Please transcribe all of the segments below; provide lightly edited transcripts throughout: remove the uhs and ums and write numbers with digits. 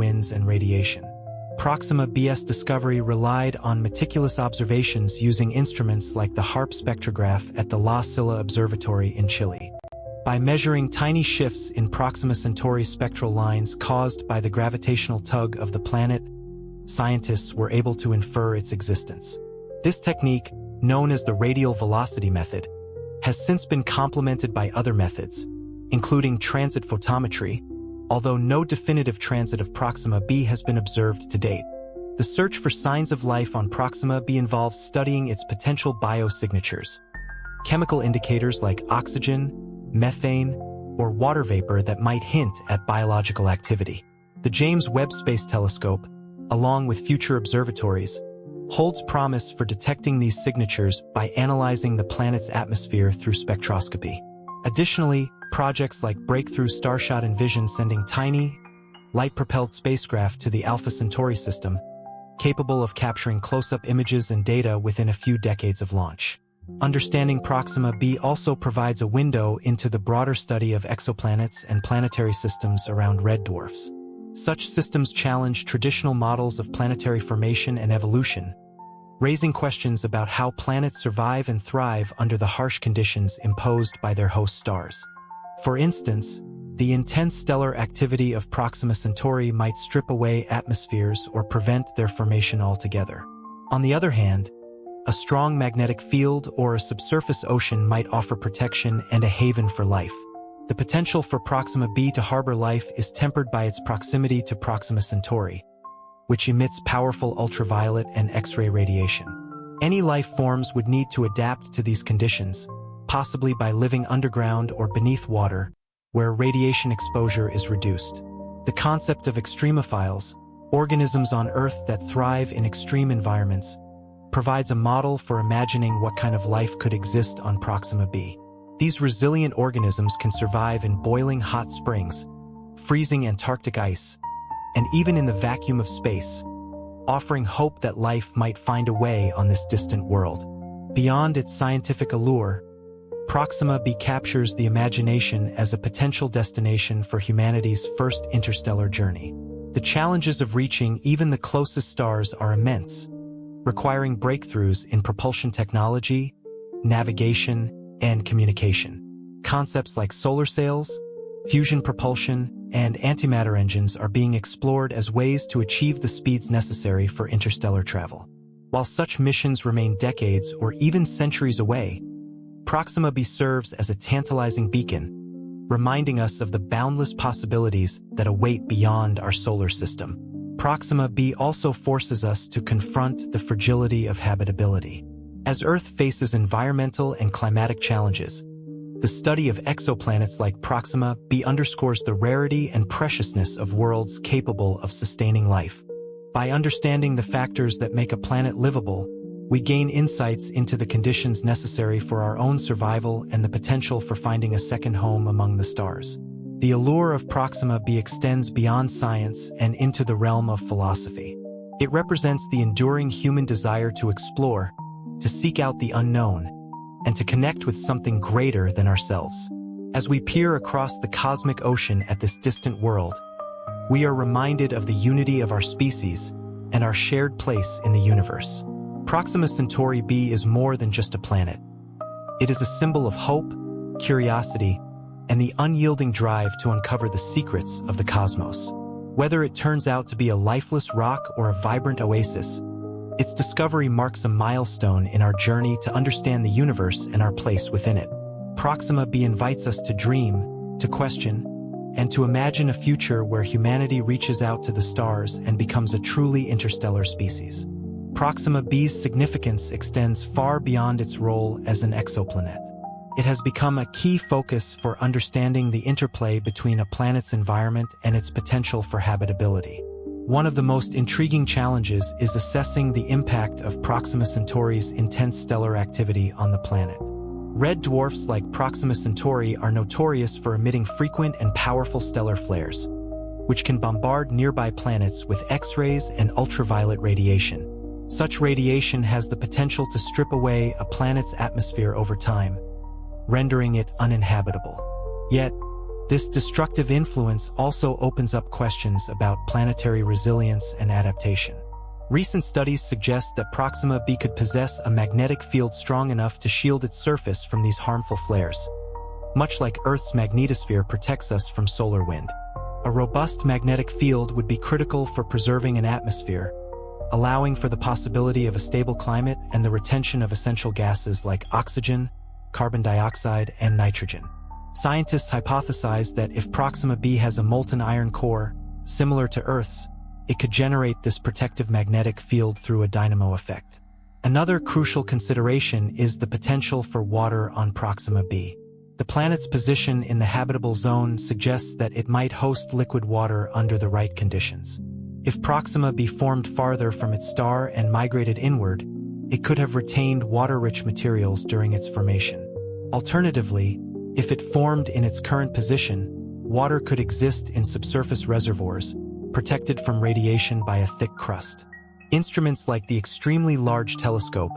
winds and radiation. Proxima B's discovery relied on meticulous observations using instruments like the HARP spectrograph at the La Silla Observatory in Chile. By measuring tiny shifts in Proxima Centauri's spectral lines caused by the gravitational tug of the planet, scientists were able to infer its existence. This technique, known as the radial velocity method, has since been complemented by other methods, including transit photometry, although no definitive transit of Proxima b has been observed to date. The search for signs of life on Proxima b involves studying its potential biosignatures, chemical indicators like oxygen, methane, or water vapor that might hint at biological activity. The James Webb Space Telescope, along with future observatories, holds promise for detecting these signatures by analyzing the planet's atmosphere through spectroscopy. Additionally, projects like Breakthrough Starshot envision sending tiny, light-propelled spacecraft to the Alpha Centauri system, capable of capturing close-up images and data within a few decades of launch. Understanding Proxima b also provides a window into the broader study of exoplanets and planetary systems around red dwarfs. Such systems challenge traditional models of planetary formation and evolution, raising questions about how planets survive and thrive under the harsh conditions imposed by their host stars. For instance, the intense stellar activity of Proxima Centauri might strip away atmospheres or prevent their formation altogether. On the other hand, a strong magnetic field or a subsurface ocean might offer protection and a haven for life. The potential for Proxima b to harbor life is tempered by its proximity to Proxima Centauri, which emits powerful ultraviolet and X-ray radiation. Any life forms would need to adapt to these conditions, possibly by living underground or beneath water, where radiation exposure is reduced. The concept of extremophiles, organisms on Earth that thrive in extreme environments, provides a model for imagining what kind of life could exist on Proxima b. These resilient organisms can survive in boiling hot springs, freezing Antarctic ice, and even in the vacuum of space, offering hope that life might find a way on this distant world. Beyond its scientific allure, Proxima b captures the imagination as a potential destination for humanity's first interstellar journey. The challenges of reaching even the closest stars are immense, requiring breakthroughs in propulsion technology, navigation, and communication. Concepts like solar sails, fusion propulsion, and antimatter engines are being explored as ways to achieve the speeds necessary for interstellar travel. While such missions remain decades or even centuries away, Proxima b serves as a tantalizing beacon, reminding us of the boundless possibilities that await beyond our solar system. Proxima b also forces us to confront the fragility of habitability. As Earth faces environmental and climatic challenges, the study of exoplanets like Proxima b underscores the rarity and preciousness of worlds capable of sustaining life. By understanding the factors that make a planet livable, we gain insights into the conditions necessary for our own survival and the potential for finding a second home among the stars. The allure of Proxima b extends beyond science and into the realm of philosophy. It represents the enduring human desire to explore, to seek out the unknown, and to connect with something greater than ourselves. As we peer across the cosmic ocean at this distant world, we are reminded of the unity of our species and our shared place in the universe. Proxima Centauri b is more than just a planet. It is a symbol of hope, curiosity, and the unyielding drive to uncover the secrets of the cosmos. Whether it turns out to be a lifeless rock or a vibrant oasis, its discovery marks a milestone in our journey to understand the universe and our place within it. Proxima b invites us to dream, to question, and to imagine a future where humanity reaches out to the stars and becomes a truly interstellar species. Proxima b's significance extends far beyond its role as an exoplanet. It has become a key focus for understanding the interplay between a planet's environment and its potential for habitability. One of the most intriguing challenges is assessing the impact of Proxima Centauri's intense stellar activity on the planet. Red dwarfs like Proxima Centauri are notorious for emitting frequent and powerful stellar flares, which can bombard nearby planets with X-rays and ultraviolet radiation. Such radiation has the potential to strip away a planet's atmosphere over time, rendering it uninhabitable. Yet, This destructive influence also opens up questions about planetary resilience and adaptation. Recent studies suggest that Proxima b could possess a magnetic field strong enough to shield its surface from these harmful flares, much like Earth's magnetosphere protects us from solar wind. A robust magnetic field would be critical for preserving an atmosphere, allowing for the possibility of a stable climate and the retention of essential gases like oxygen, carbon dioxide, and nitrogen. Scientists hypothesize that if Proxima b has a molten iron core, similar to Earth's, it could generate this protective magnetic field through a dynamo effect. Another crucial consideration is the potential for water on Proxima b. The planet's position in the habitable zone suggests that it might host liquid water under the right conditions. If Proxima b formed farther from its star and migrated inward, it could have retained water-rich materials during its formation. Alternatively, if it formed in its current position, water could exist in subsurface reservoirs, protected from radiation by a thick crust. Instruments like the Extremely Large Telescope,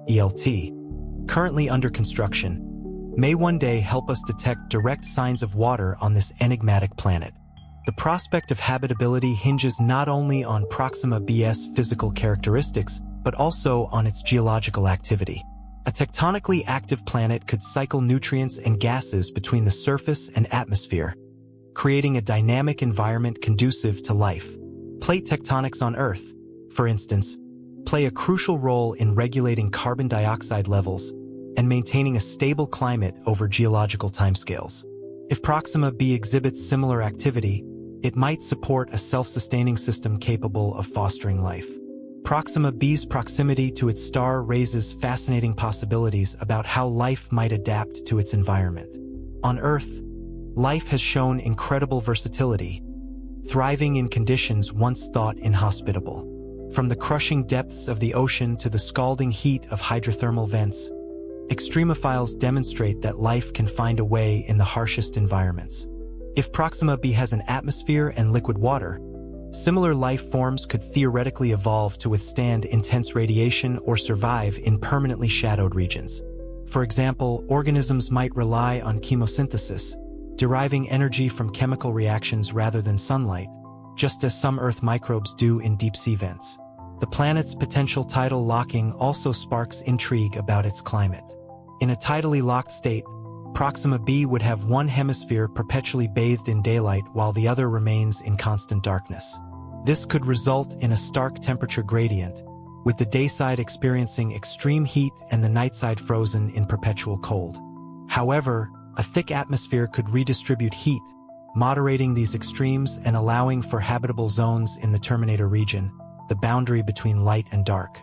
ELT, currently under construction, may one day help us detect direct signs of water on this enigmatic planet. The prospect of habitability hinges not only on Proxima b's physical characteristics, but also on its geological activity. A tectonically active planet could cycle nutrients and gases between the surface and atmosphere, creating a dynamic environment conducive to life. Plate tectonics on Earth, for instance, play a crucial role in regulating carbon dioxide levels and maintaining a stable climate over geological timescales. If Proxima b exhibits similar activity, it might support a self-sustaining system capable of fostering life. Proxima b's proximity to its star raises fascinating possibilities about how life might adapt to its environment. On Earth, life has shown incredible versatility, thriving in conditions once thought inhospitable. From the crushing depths of the ocean to the scalding heat of hydrothermal vents, extremophiles demonstrate that life can find a way in the harshest environments. If Proxima b has an atmosphere and liquid water, similar life forms could theoretically evolve to withstand intense radiation or survive in permanently shadowed regions. For example, organisms might rely on chemosynthesis, deriving energy from chemical reactions rather than sunlight, just as some Earth microbes do in deep-sea vents. The planet's potential tidal locking also sparks intrigue about its climate. In a tidally locked state, Proxima b would have one hemisphere perpetually bathed in daylight while the other remains in constant darkness. This could result in a stark temperature gradient, with the dayside experiencing extreme heat and the nightside frozen in perpetual cold. However, a thick atmosphere could redistribute heat, moderating these extremes and allowing for habitable zones in the Terminator region, the boundary between light and dark.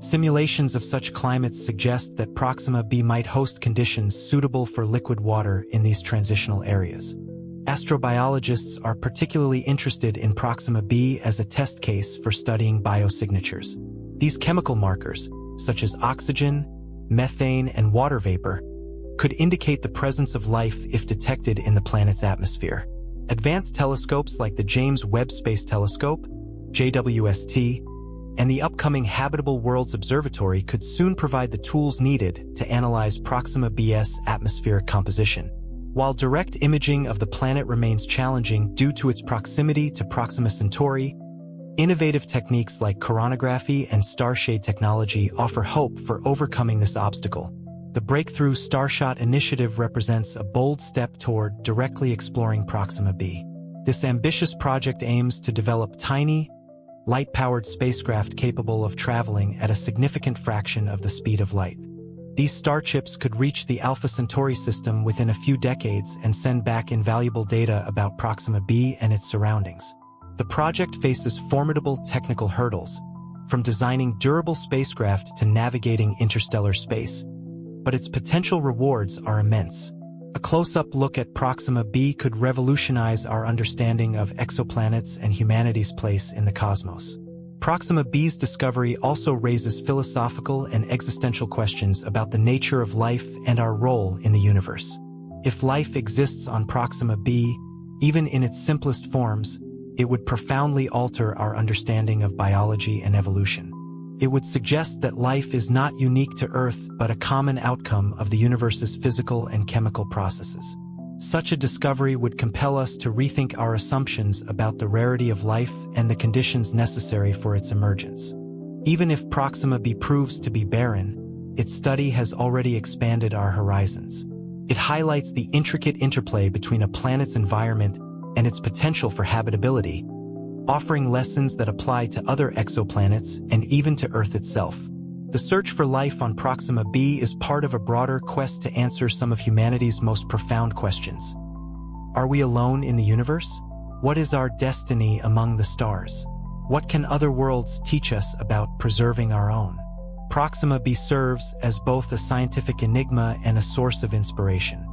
Simulations of such climates suggest that Proxima b might host conditions suitable for liquid water in these transitional areas. Astrobiologists are particularly interested in Proxima b as a test case for studying biosignatures. These chemical markers, such as oxygen, methane, and water vapor, could indicate the presence of life if detected in the planet's atmosphere. Advanced telescopes like the James Webb Space Telescope, JWST, and the upcoming Habitable Worlds Observatory could soon provide the tools needed to analyze Proxima b's atmospheric composition. While direct imaging of the planet remains challenging due to its proximity to Proxima Centauri, innovative techniques like coronagraphy and starshade technology offer hope for overcoming this obstacle. The Breakthrough Starshot initiative represents a bold step toward directly exploring Proxima b. This ambitious project aims to develop tiny, light-powered spacecraft capable of traveling at a significant fraction of the speed of light. These starships could reach the Alpha Centauri system within a few decades and send back invaluable data about Proxima b and its surroundings. The project faces formidable technical hurdles, from designing durable spacecraft to navigating interstellar space, but its potential rewards are immense. A close-up look at Proxima b could revolutionize our understanding of exoplanets and humanity's place in the cosmos. Proxima b's discovery also raises philosophical and existential questions about the nature of life and our role in the universe. If life exists on Proxima b, even in its simplest forms, it would profoundly alter our understanding of biology and evolution. It would suggest that life is not unique to Earth but a common outcome of the universe's physical and chemical processes. Such a discovery would compel us to rethink our assumptions about the rarity of life and the conditions necessary for its emergence. Even if Proxima b proves to be barren, its study has already expanded our horizons. It highlights the intricate interplay between a planet's environment and its potential for habitability, offering lessons that apply to other exoplanets and even to Earth itself. The search for life on Proxima b is part of a broader quest to answer some of humanity's most profound questions. Are we alone in the universe? What is our destiny among the stars? What can other worlds teach us about preserving our own? Proxima b serves as both a scientific enigma and a source of inspiration.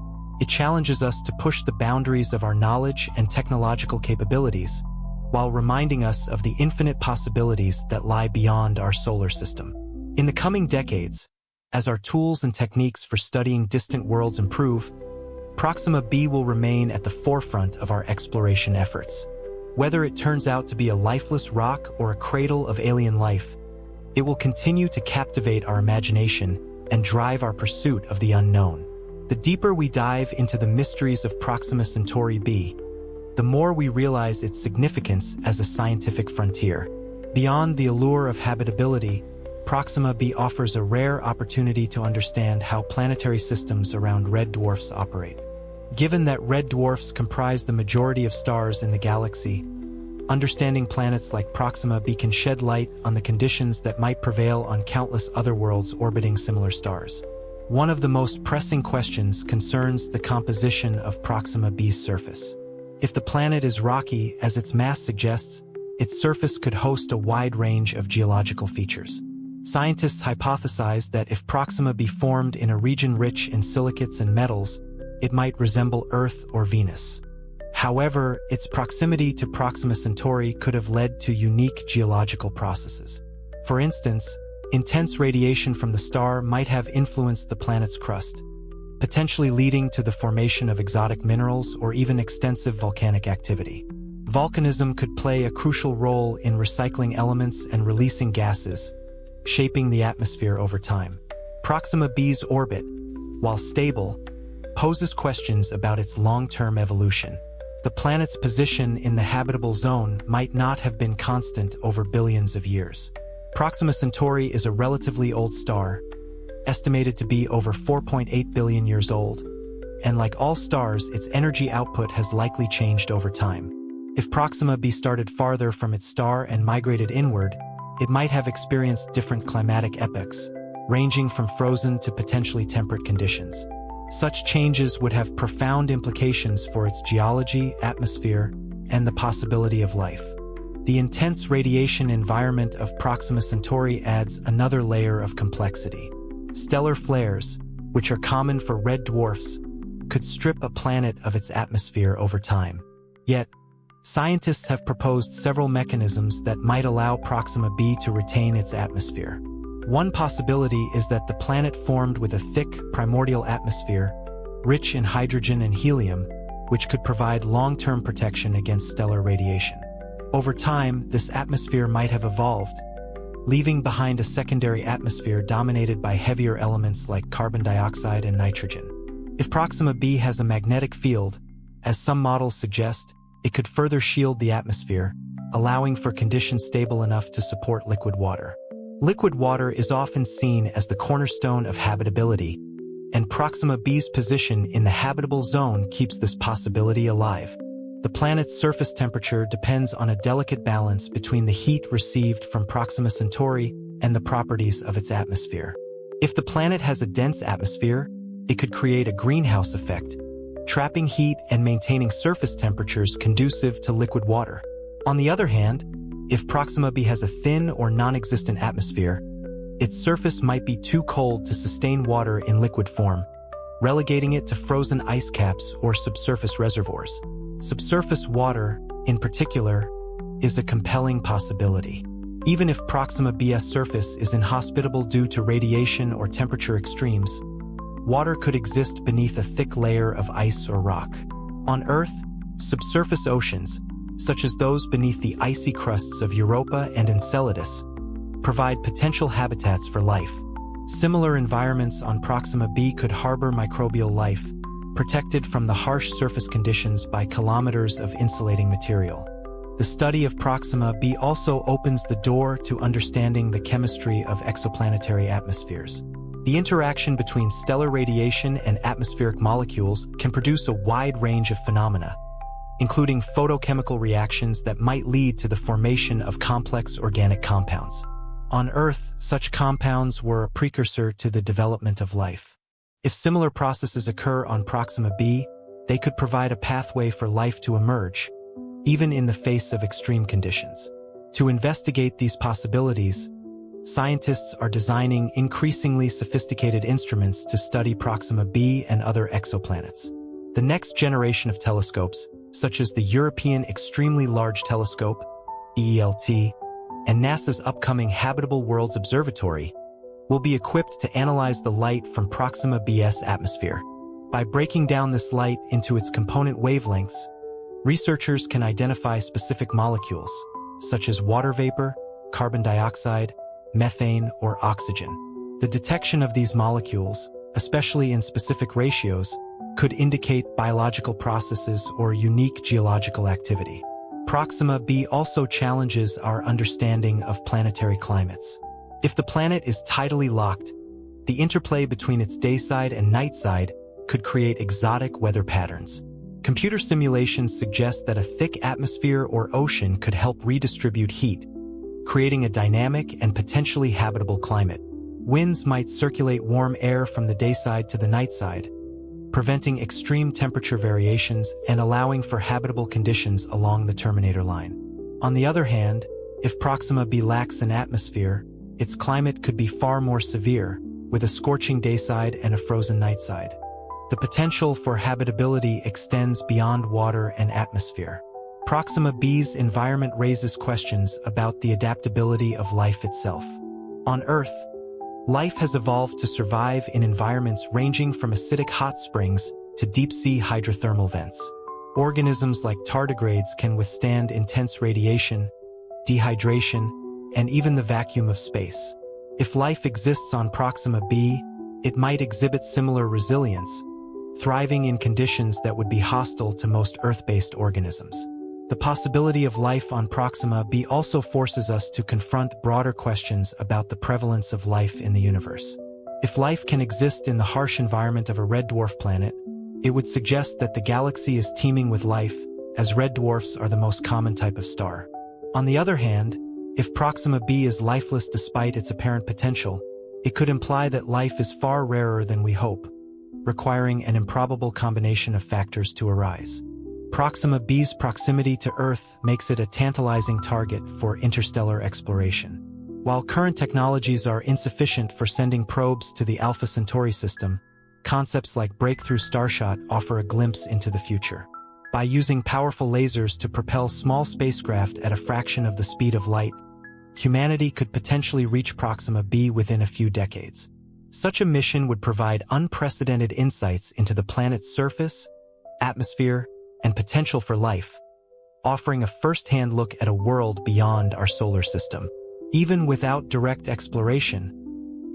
It challenges us to push the boundaries of our knowledge and technological capabilities, while reminding us of the infinite possibilities that lie beyond our solar system. In the coming decades, as our tools and techniques for studying distant worlds improve, Proxima b will remain at the forefront of our exploration efforts. Whether it turns out to be a lifeless rock or a cradle of alien life, it will continue to captivate our imagination and drive our pursuit of the unknown. The deeper we dive into the mysteries of Proxima Centauri b, the more we realize its significance as a scientific frontier. Beyond the allure of habitability, Proxima b offers a rare opportunity to understand how planetary systems around red dwarfs operate. Given that red dwarfs comprise the majority of stars in the galaxy, understanding planets like Proxima b can shed light on the conditions that might prevail on countless other worlds orbiting similar stars. One of the most pressing questions concerns the composition of Proxima b's surface. If the planet is rocky, as its mass suggests, its surface could host a wide range of geological features. Scientists hypothesize that if Proxima b formed in a region rich in silicates and metals, it might resemble Earth or Venus. However, its proximity to Proxima Centauri could have led to unique geological processes. For instance, intense radiation from the star might have influenced the planet's crust, potentially leading to the formation of exotic minerals or even extensive volcanic activity. Volcanism could play a crucial role in recycling elements and releasing gases, shaping the atmosphere over time. Proxima b's orbit, while stable, poses questions about its long-term evolution. The planet's position in the habitable zone might not have been constant over billions of years. Proxima Centauri is a relatively old star, estimated to be over 4.8 billion years old, and like all stars, its energy output has likely changed over time. If Proxima b started farther from its star and migrated inward, it might have experienced different climatic epochs, ranging from frozen to potentially temperate conditions. Such changes would have profound implications for its geology, atmosphere, and the possibility of life. The intense radiation environment of Proxima Centauri adds another layer of complexity. Stellar flares, which are common for red dwarfs, could strip a planet of its atmosphere over time. Yet, scientists have proposed several mechanisms that might allow Proxima b to retain its atmosphere. One possibility is that the planet formed with a thick, primordial atmosphere, rich in hydrogen and helium, which could provide long-term protection against stellar radiation. Over time, this atmosphere might have evolved, leaving behind a secondary atmosphere dominated by heavier elements like carbon dioxide and nitrogen. If Proxima b has a magnetic field, as some models suggest, it could further shield the atmosphere, allowing for conditions stable enough to support liquid water. Liquid water is often seen as the cornerstone of habitability, and Proxima b's position in the habitable zone keeps this possibility alive. The planet's surface temperature depends on a delicate balance between the heat received from Proxima Centauri and the properties of its atmosphere. If the planet has a dense atmosphere, it could create a greenhouse effect, trapping heat and maintaining surface temperatures conducive to liquid water. On the other hand, if Proxima b has a thin or non-existent atmosphere, its surface might be too cold to sustain water in liquid form, relegating it to frozen ice caps or subsurface reservoirs. Subsurface water, in particular, is a compelling possibility. Even if Proxima b's surface is inhospitable due to radiation or temperature extremes, water could exist beneath a thick layer of ice or rock. On Earth, subsurface oceans, such as those beneath the icy crusts of Europa and Enceladus, provide potential habitats for life. Similar environments on Proxima b could harbor microbial life, protected from the harsh surface conditions by kilometers of insulating material. The study of Proxima b also opens the door to understanding the chemistry of exoplanetary atmospheres. The interaction between stellar radiation and atmospheric molecules can produce a wide range of phenomena, including photochemical reactions that might lead to the formation of complex organic compounds. On Earth, such compounds were a precursor to the development of life. If similar processes occur on Proxima b, they could provide a pathway for life to emerge, even in the face of extreme conditions. To investigate these possibilities, scientists are designing increasingly sophisticated instruments to study Proxima b and other exoplanets. The next generation of telescopes, such as the European Extremely Large Telescope, EELT, and NASA's upcoming Habitable Worlds Observatory, will be equipped to analyze the light from Proxima b's atmosphere. By breaking down this light into its component wavelengths, researchers can identify specific molecules, such as water vapor, carbon dioxide, methane, or oxygen. The detection of these molecules, especially in specific ratios, could indicate biological processes or unique geological activity. Proxima b also challenges our understanding of planetary climates. If the planet is tidally locked, the interplay between its dayside and nightside could create exotic weather patterns. Computer simulations suggest that a thick atmosphere or ocean could help redistribute heat, creating a dynamic and potentially habitable climate. Winds might circulate warm air from the dayside to the nightside, preventing extreme temperature variations and allowing for habitable conditions along the Terminator line. On the other hand, if Proxima b lacks an atmosphere, its climate could be far more severe, with a scorching dayside and a frozen nightside. The potential for habitability extends beyond water and atmosphere. Proxima b's environment raises questions about the adaptability of life itself. On Earth, life has evolved to survive in environments ranging from acidic hot springs to deep-sea hydrothermal vents. Organisms like tardigrades can withstand intense radiation, dehydration, and even the vacuum of space. If life exists on Proxima b, it might exhibit similar resilience, thriving in conditions that would be hostile to most Earth-based organisms. The possibility of life on Proxima b also forces us to confront broader questions about the prevalence of life in the universe. If life can exist in the harsh environment of a red dwarf planet, it would suggest that the galaxy is teeming with life, as red dwarfs are the most common type of star. On the other hand, if Proxima b is lifeless despite its apparent potential, it could imply that life is far rarer than we hope, requiring an improbable combination of factors to arise. Proxima b's proximity to Earth makes it a tantalizing target for interstellar exploration. While current technologies are insufficient for sending probes to the Alpha Centauri system, concepts like Breakthrough Starshot offer a glimpse into the future. By using powerful lasers to propel small spacecraft at a fraction of the speed of light, humanity could potentially reach Proxima b within a few decades. Such a mission would provide unprecedented insights into the planet's surface, atmosphere, and potential for life, offering a first-hand look at a world beyond our solar system. Even without direct exploration,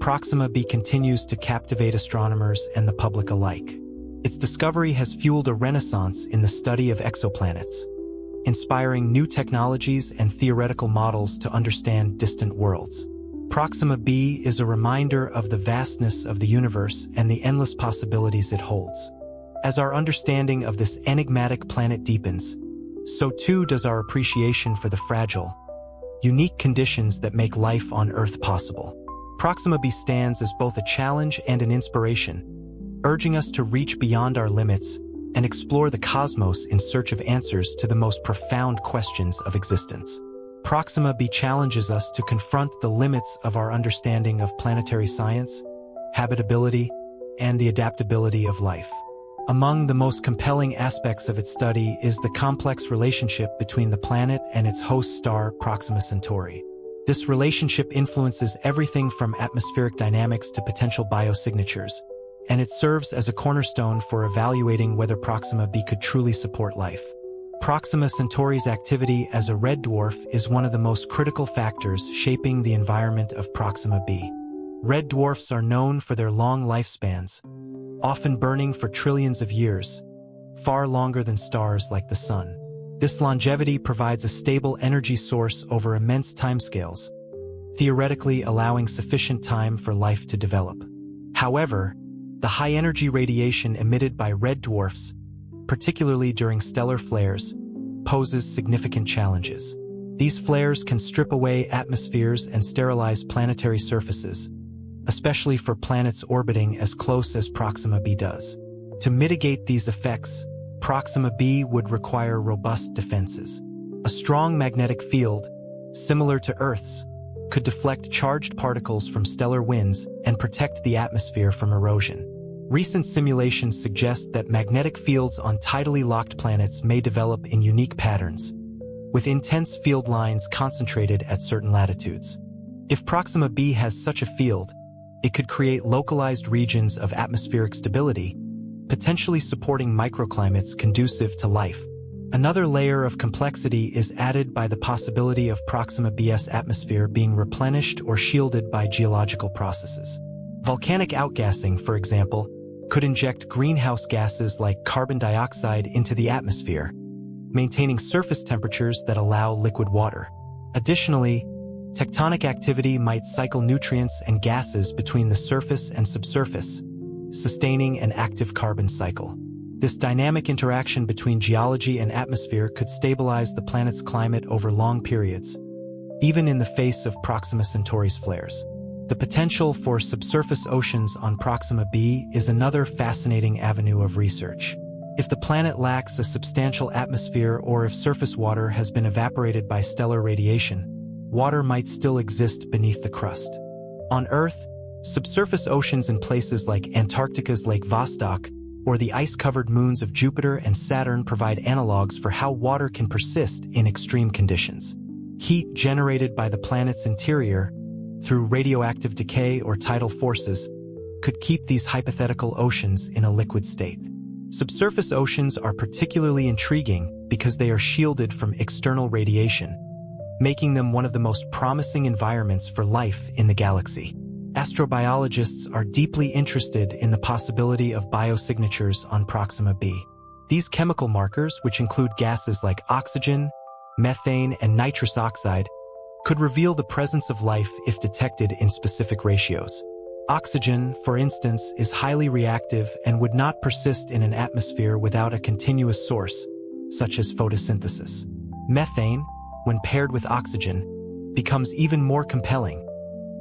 Proxima b continues to captivate astronomers and the public alike. Its discovery has fueled a renaissance in the study of exoplanets, inspiring new technologies and theoretical models to understand distant worlds. Proxima b is a reminder of the vastness of the universe and the endless possibilities it holds. As our understanding of this enigmatic planet deepens, so too does our appreciation for the fragile, unique conditions that make life on Earth possible. Proxima b stands as both a challenge and an inspiration, urging us to reach beyond our limits and explore the cosmos in search of answers to the most profound questions of existence. Proxima b challenges us to confront the limits of our understanding of planetary science, habitability, and the adaptability of life. Among the most compelling aspects of its study is the complex relationship between the planet and its host star, Proxima Centauri. This relationship influences everything from atmospheric dynamics to potential biosignatures, and it serves as a cornerstone for evaluating whether Proxima b could truly support life. Proxima Centauri's activity as a red dwarf is one of the most critical factors shaping the environment of Proxima b. Red dwarfs are known for their long lifespans, often burning for trillions of years, far longer than stars like the Sun. This longevity provides a stable energy source over immense timescales, theoretically allowing sufficient time for life to develop. However, the high-energy radiation emitted by red dwarfs, particularly during stellar flares, poses significant challenges. These flares can strip away atmospheres and sterilize planetary surfaces, especially for planets orbiting as close as Proxima b does. To mitigate these effects, Proxima b would require robust defenses. A strong magnetic field, similar to Earth's, could deflect charged particles from stellar winds and protect the atmosphere from erosion. Recent simulations suggest that magnetic fields on tidally locked planets may develop in unique patterns, with intense field lines concentrated at certain latitudes. If Proxima b has such a field, it could create localized regions of atmospheric stability, potentially supporting microclimates conducive to life. Another layer of complexity is added by the possibility of Proxima b's atmosphere being replenished or shielded by geological processes. Volcanic outgassing, for example, could inject greenhouse gases like carbon dioxide into the atmosphere, maintaining surface temperatures that allow liquid water. Additionally, tectonic activity might cycle nutrients and gases between the surface and subsurface, sustaining an active carbon cycle. This dynamic interaction between geology and atmosphere could stabilize the planet's climate over long periods, even in the face of Proxima Centauri's flares. The potential for subsurface oceans on Proxima b is another fascinating avenue of research. If the planet lacks a substantial atmosphere or if surface water has been evaporated by stellar radiation, water might still exist beneath the crust. On Earth, subsurface oceans in places like Antarctica's Lake Vostok or the ice-covered moons of Jupiter and Saturn provide analogs for how water can persist in extreme conditions. Heat generated by the planet's interior, through radioactive decay or tidal forces, could keep these hypothetical oceans in a liquid state. Subsurface oceans are particularly intriguing because they are shielded from external radiation, making them one of the most promising environments for life in the galaxy. Astrobiologists are deeply interested in the possibility of biosignatures on Proxima b. These chemical markers, which include gases like oxygen, methane, and nitrous oxide, could reveal the presence of life if detected in specific ratios. Oxygen, for instance, is highly reactive and would not persist in an atmosphere without a continuous source, such as photosynthesis. Methane, when paired with oxygen, becomes even more compelling,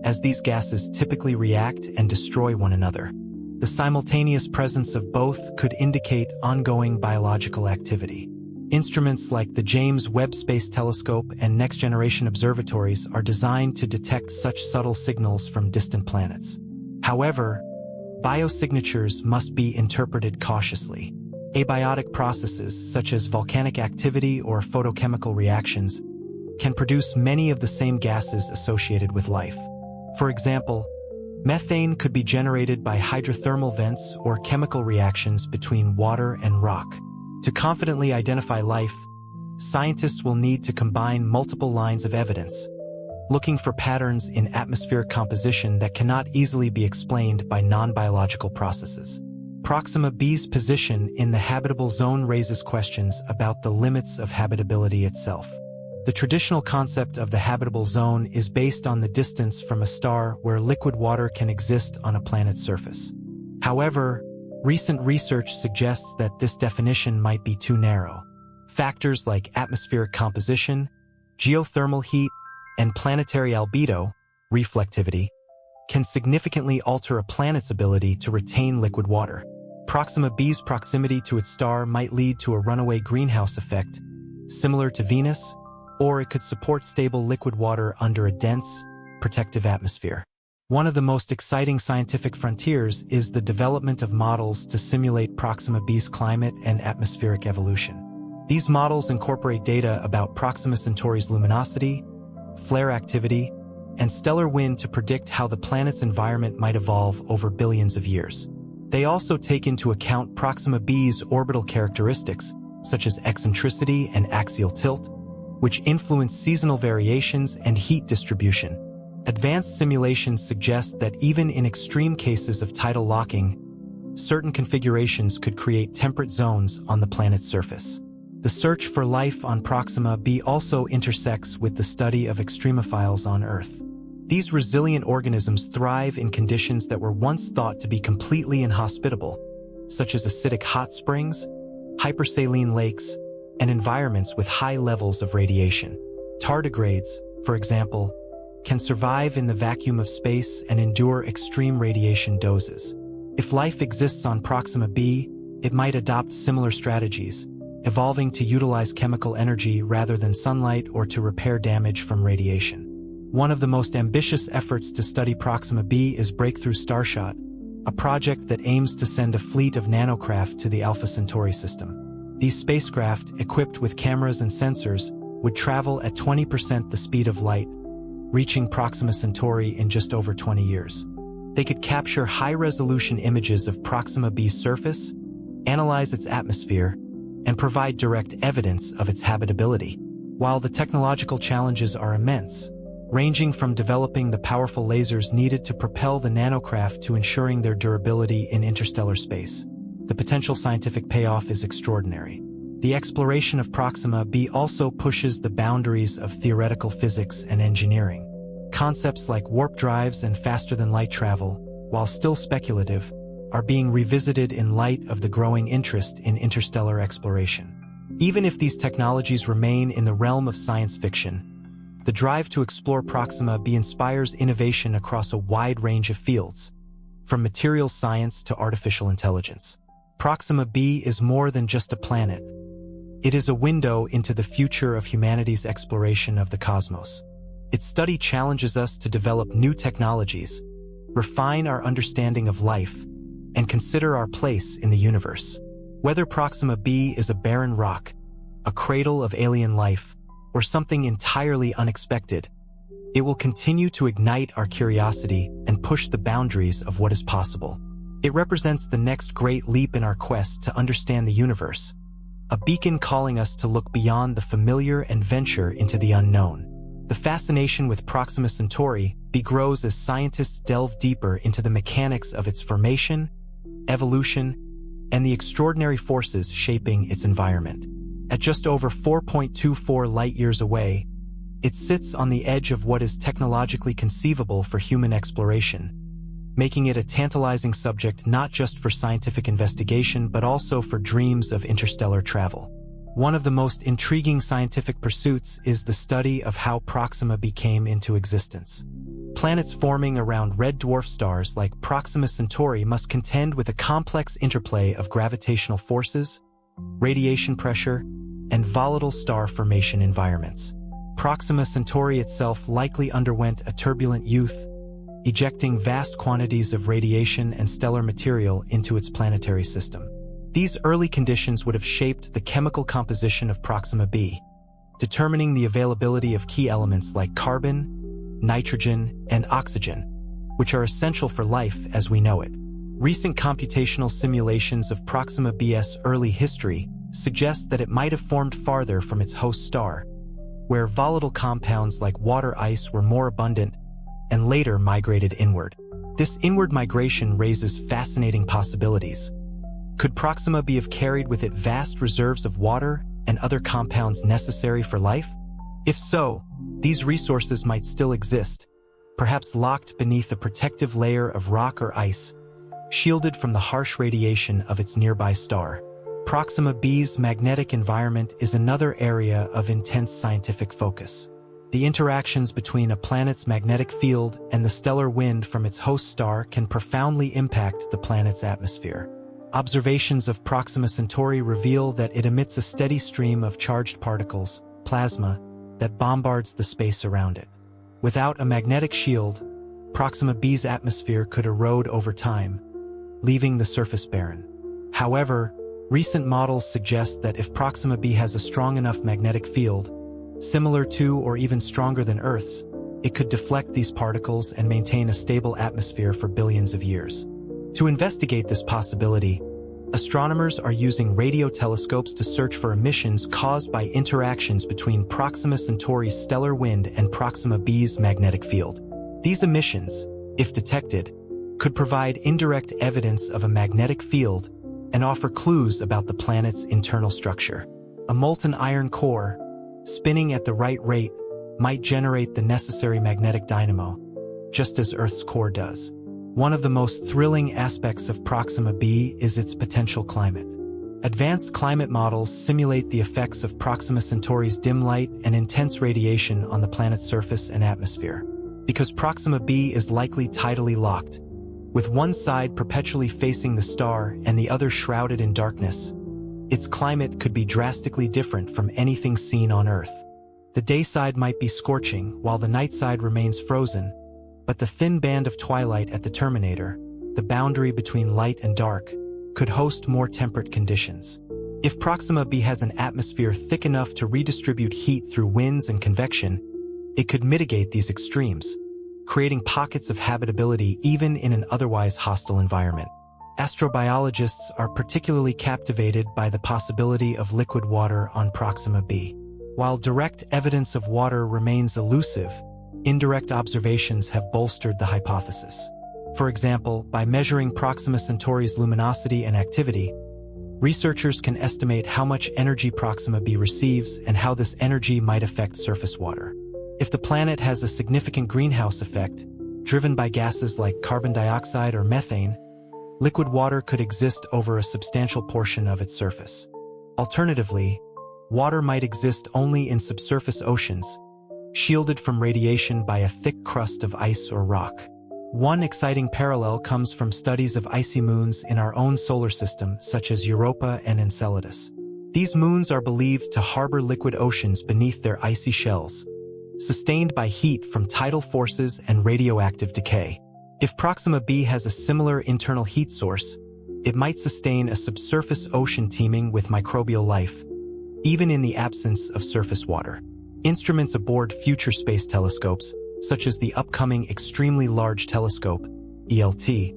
as these gases typically react and destroy one another. The simultaneous presence of both could indicate ongoing biological activity. Instruments like the James Webb Space Telescope and next-generation observatories are designed to detect such subtle signals from distant planets. However, biosignatures must be interpreted cautiously. Abiotic processes, such as volcanic activity or photochemical reactions, can produce many of the same gases associated with life. For example, methane could be generated by hydrothermal vents or chemical reactions between water and rock. To confidently identify life, scientists will need to combine multiple lines of evidence, looking for patterns in atmospheric composition that cannot easily be explained by non-biological processes. Proxima b's position in the habitable zone raises questions about the limits of habitability itself. The traditional concept of the habitable zone is based on the distance from a star where liquid water can exist on a planet's surface. However, recent research suggests that this definition might be too narrow. Factors like atmospheric composition, geothermal heat, and planetary albedo, reflectivity, can significantly alter a planet's ability to retain liquid water. Proxima b's proximity to its star might lead to a runaway greenhouse effect, similar to Venus, or it could support stable liquid water under a dense, protective atmosphere. One of the most exciting scientific frontiers is the development of models to simulate Proxima b's climate and atmospheric evolution. These models incorporate data about Proxima Centauri's luminosity, flare activity, and stellar wind to predict how the planet's environment might evolve over billions of years. They also take into account Proxima b's orbital characteristics, such as eccentricity and axial tilt, which influence seasonal variations and heat distribution. Advanced simulations suggest that even in extreme cases of tidal locking, certain configurations could create temperate zones on the planet's surface. The search for life on Proxima b also intersects with the study of extremophiles on Earth. These resilient organisms thrive in conditions that were once thought to be completely inhospitable, such as acidic hot springs, hypersaline lakes, and environments with high levels of radiation. Tardigrades, for example, can survive in the vacuum of space and endure extreme radiation doses. If life exists on Proxima b, it might adopt similar strategies, evolving to utilize chemical energy rather than sunlight or to repair damage from radiation. One of the most ambitious efforts to study Proxima b is Breakthrough Starshot, a project that aims to send a fleet of nanocraft to the Alpha Centauri system. These spacecraft, equipped with cameras and sensors, would travel at 20% the speed of light, reaching Proxima Centauri in just over 20 years. They could capture high-resolution images of Proxima b's surface, analyze its atmosphere, and provide direct evidence of its habitability. While the technological challenges are immense, ranging from developing the powerful lasers needed to propel the nanocraft to ensuring their durability in interstellar space, the potential scientific payoff is extraordinary. The exploration of Proxima b also pushes the boundaries of theoretical physics and engineering. Concepts like warp drives and faster-than-light travel, while still speculative, are being revisited in light of the growing interest in interstellar exploration. Even if these technologies remain in the realm of science fiction, the drive to explore Proxima b inspires innovation across a wide range of fields, from materials science to artificial intelligence. Proxima b is more than just a planet. It is a window into the future of humanity's exploration of the cosmos. Its study challenges us to develop new technologies, refine our understanding of life, and consider our place in the universe. Whether Proxima b is a barren rock, a cradle of alien life, or something entirely unexpected, it will continue to ignite our curiosity and push the boundaries of what is possible. It represents the next great leap in our quest to understand the universe, a beacon calling us to look beyond the familiar and venture into the unknown. The fascination with Proxima Centauri grows as scientists delve deeper into the mechanics of its formation, evolution, and the extraordinary forces shaping its environment. At just over 4.24 light-years away, it sits on the edge of what is technologically conceivable for human exploration, making it a tantalizing subject not just for scientific investigation but also for dreams of interstellar travel. One of the most intriguing scientific pursuits is the study of how Proxima came into existence. Planets forming around red dwarf stars like Proxima Centauri must contend with a complex interplay of gravitational forces, radiation pressure, and volatile star formation environments. Proxima Centauri itself likely underwent a turbulent youth, ejecting vast quantities of radiation and stellar material into its planetary system. These early conditions would have shaped the chemical composition of Proxima b, determining the availability of key elements like carbon, nitrogen, and oxygen, which are essential for life as we know it. Recent computational simulations of Proxima b's early history suggest that it might have formed farther from its host star, where volatile compounds like water ice were more abundant and later migrated inward. This inward migration raises fascinating possibilities. Could Proxima b have carried with it vast reserves of water and other compounds necessary for life? If so, these resources might still exist, perhaps locked beneath a protective layer of rock or ice, shielded from the harsh radiation of its nearby star. Proxima b's magnetic environment is another area of intense scientific focus. The interactions between a planet's magnetic field and the stellar wind from its host star can profoundly impact the planet's atmosphere. Observations of Proxima Centauri reveal that it emits a steady stream of charged particles, plasma, that bombards the space around it. Without a magnetic shield, Proxima b's atmosphere could erode over time, leaving the surface barren. However, recent models suggest that if Proxima b has a strong enough magnetic field, similar to or even stronger than Earth's, it could deflect these particles and maintain a stable atmosphere for billions of years. To investigate this possibility, astronomers are using radio telescopes to search for emissions caused by interactions between Proxima Centauri's stellar wind and Proxima b's magnetic field. These emissions, if detected, could provide indirect evidence of a magnetic field and offer clues about the planet's internal structure. A molten iron core, spinning at the right rate, might generate the necessary magnetic dynamo, just as Earth's core does. One of the most thrilling aspects of Proxima b is its potential climate. Advanced climate models simulate the effects of Proxima Centauri's dim light and intense radiation on the planet's surface and atmosphere. Because Proxima b is likely tidally locked, with one side perpetually facing the star and the other shrouded in darkness, its climate could be drastically different from anything seen on Earth. The day side might be scorching, while the night side remains frozen, but the thin band of twilight at the terminator, the boundary between light and dark, could host more temperate conditions. If Proxima b has an atmosphere thick enough to redistribute heat through winds and convection, it could mitigate these extremes, creating pockets of habitability even in an otherwise hostile environment. Astrobiologists are particularly captivated by the possibility of liquid water on Proxima b. While direct evidence of water remains elusive, indirect observations have bolstered the hypothesis. For example, by measuring Proxima Centauri's luminosity and activity, researchers can estimate how much energy Proxima b receives and how this energy might affect surface water. If the planet has a significant greenhouse effect, driven by gases like carbon dioxide or methane, liquid water could exist over a substantial portion of its surface. Alternatively, water might exist only in subsurface oceans, shielded from radiation by a thick crust of ice or rock. One exciting parallel comes from studies of icy moons in our own solar system, such as Europa and Enceladus. These moons are believed to harbor liquid oceans beneath their icy shells, sustained by heat from tidal forces and radioactive decay. If Proxima b has a similar internal heat source, it might sustain a subsurface ocean teeming with microbial life, even in the absence of surface water. Instruments aboard future space telescopes, such as the upcoming Extremely Large Telescope, ELT,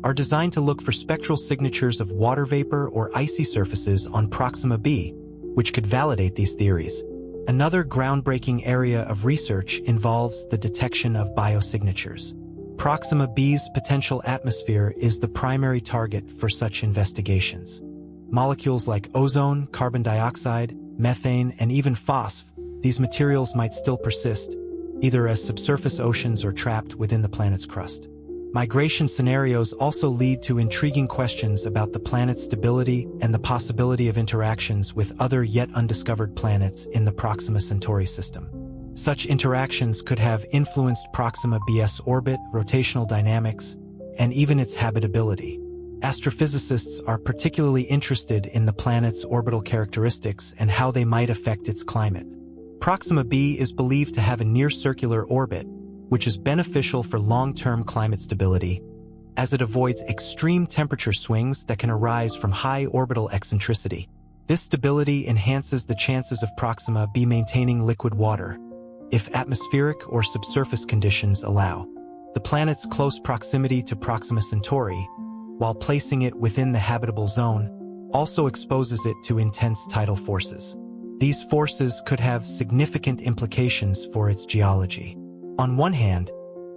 are designed to look for spectral signatures of water vapor or icy surfaces on Proxima b, which could validate these theories. Another groundbreaking area of research involves the detection of biosignatures. Proxima b's potential atmosphere is the primary target for such investigations. Molecules like ozone, carbon dioxide, methane, and even phosphorus, these materials might still persist, either as subsurface oceans or trapped within the planet's crust. Migration scenarios also lead to intriguing questions about the planet's stability and the possibility of interactions with other yet undiscovered planets in the Proxima Centauri system. Such interactions could have influenced Proxima b's orbit, rotational dynamics, and even its habitability. Astrophysicists are particularly interested in the planet's orbital characteristics and how they might affect its climate. Proxima b is believed to have a near-circular orbit, which is beneficial for long-term climate stability, as it avoids extreme temperature swings that can arise from high orbital eccentricity. This stability enhances the chances of Proxima b maintaining liquid water, if atmospheric or subsurface conditions allow. The planet's close proximity to Proxima Centauri, while placing it within the habitable zone, also exposes it to intense tidal forces. These forces could have significant implications for its geology. On one hand,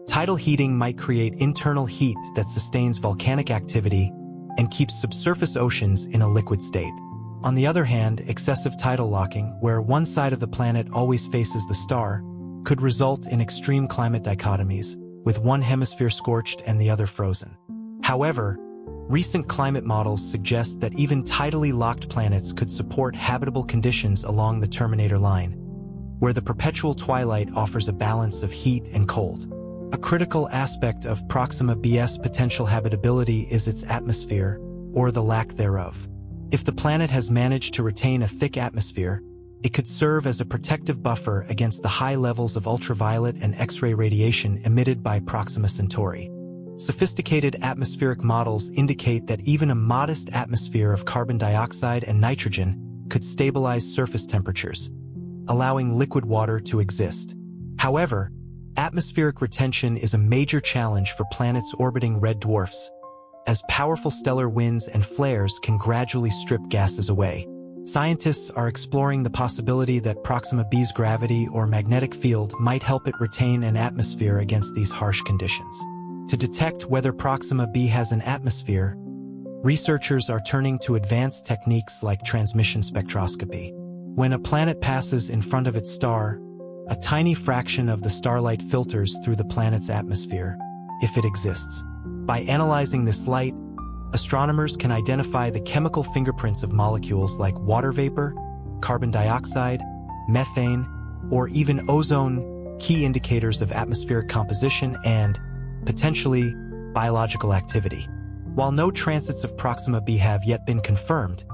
tidal heating might create internal heat that sustains volcanic activity and keeps subsurface oceans in a liquid state. On the other hand, excessive tidal locking, where one side of the planet always faces the star, could result in extreme climate dichotomies, with one hemisphere scorched and the other frozen. However, recent climate models suggest that even tidally locked planets could support habitable conditions along the terminator line, where the perpetual twilight offers a balance of heat and cold. A critical aspect of Proxima b's potential habitability is its atmosphere, or the lack thereof. If the planet has managed to retain a thick atmosphere, it could serve as a protective buffer against the high levels of ultraviolet and X-ray radiation emitted by Proxima Centauri. Sophisticated atmospheric models indicate that even a modest atmosphere of carbon dioxide and nitrogen could stabilize surface temperatures, allowing liquid water to exist. However, atmospheric retention is a major challenge for planets orbiting red dwarfs, as powerful stellar winds and flares can gradually strip gases away. Scientists are exploring the possibility that Proxima b's gravity or magnetic field might help it retain an atmosphere against these harsh conditions. To detect whether Proxima b has an atmosphere, researchers are turning to advanced techniques like transmission spectroscopy. When a planet passes in front of its star, a tiny fraction of the starlight filters through the planet's atmosphere, if it exists. By analyzing this light, astronomers can identify the chemical fingerprints of molecules like water vapor, carbon dioxide, methane, or even ozone, key indicators of atmospheric composition and, potentially, biological activity. While no transits of Proxima b have yet been confirmed,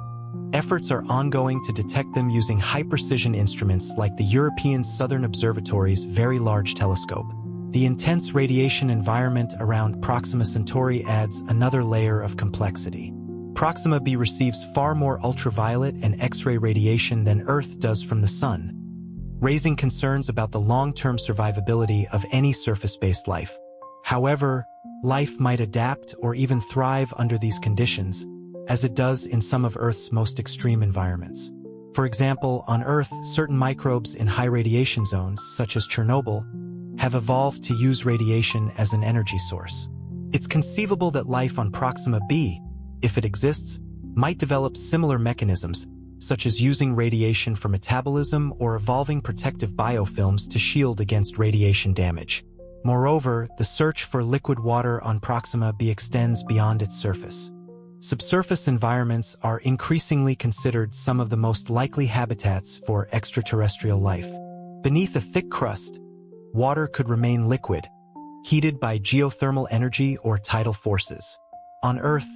efforts are ongoing to detect them using high-precision instruments like the European Southern Observatory's Very Large Telescope. The intense radiation environment around Proxima Centauri adds another layer of complexity. Proxima b receives far more ultraviolet and X-ray radiation than Earth does from the Sun, raising concerns about the long-term survivability of any surface-based life. However, life might adapt or even thrive under these conditions, as it does in some of Earth's most extreme environments. For example, on Earth, certain microbes in high radiation zones, such as Chernobyl, have evolved to use radiation as an energy source. It's conceivable that life on Proxima b, if it exists, might develop similar mechanisms, such as using radiation for metabolism or evolving protective biofilms to shield against radiation damage. Moreover, the search for liquid water on Proxima b extends beyond its surface. Subsurface environments are increasingly considered some of the most likely habitats for extraterrestrial life. Beneath a thick crust, water could remain liquid, heated by geothermal energy or tidal forces. On Earth,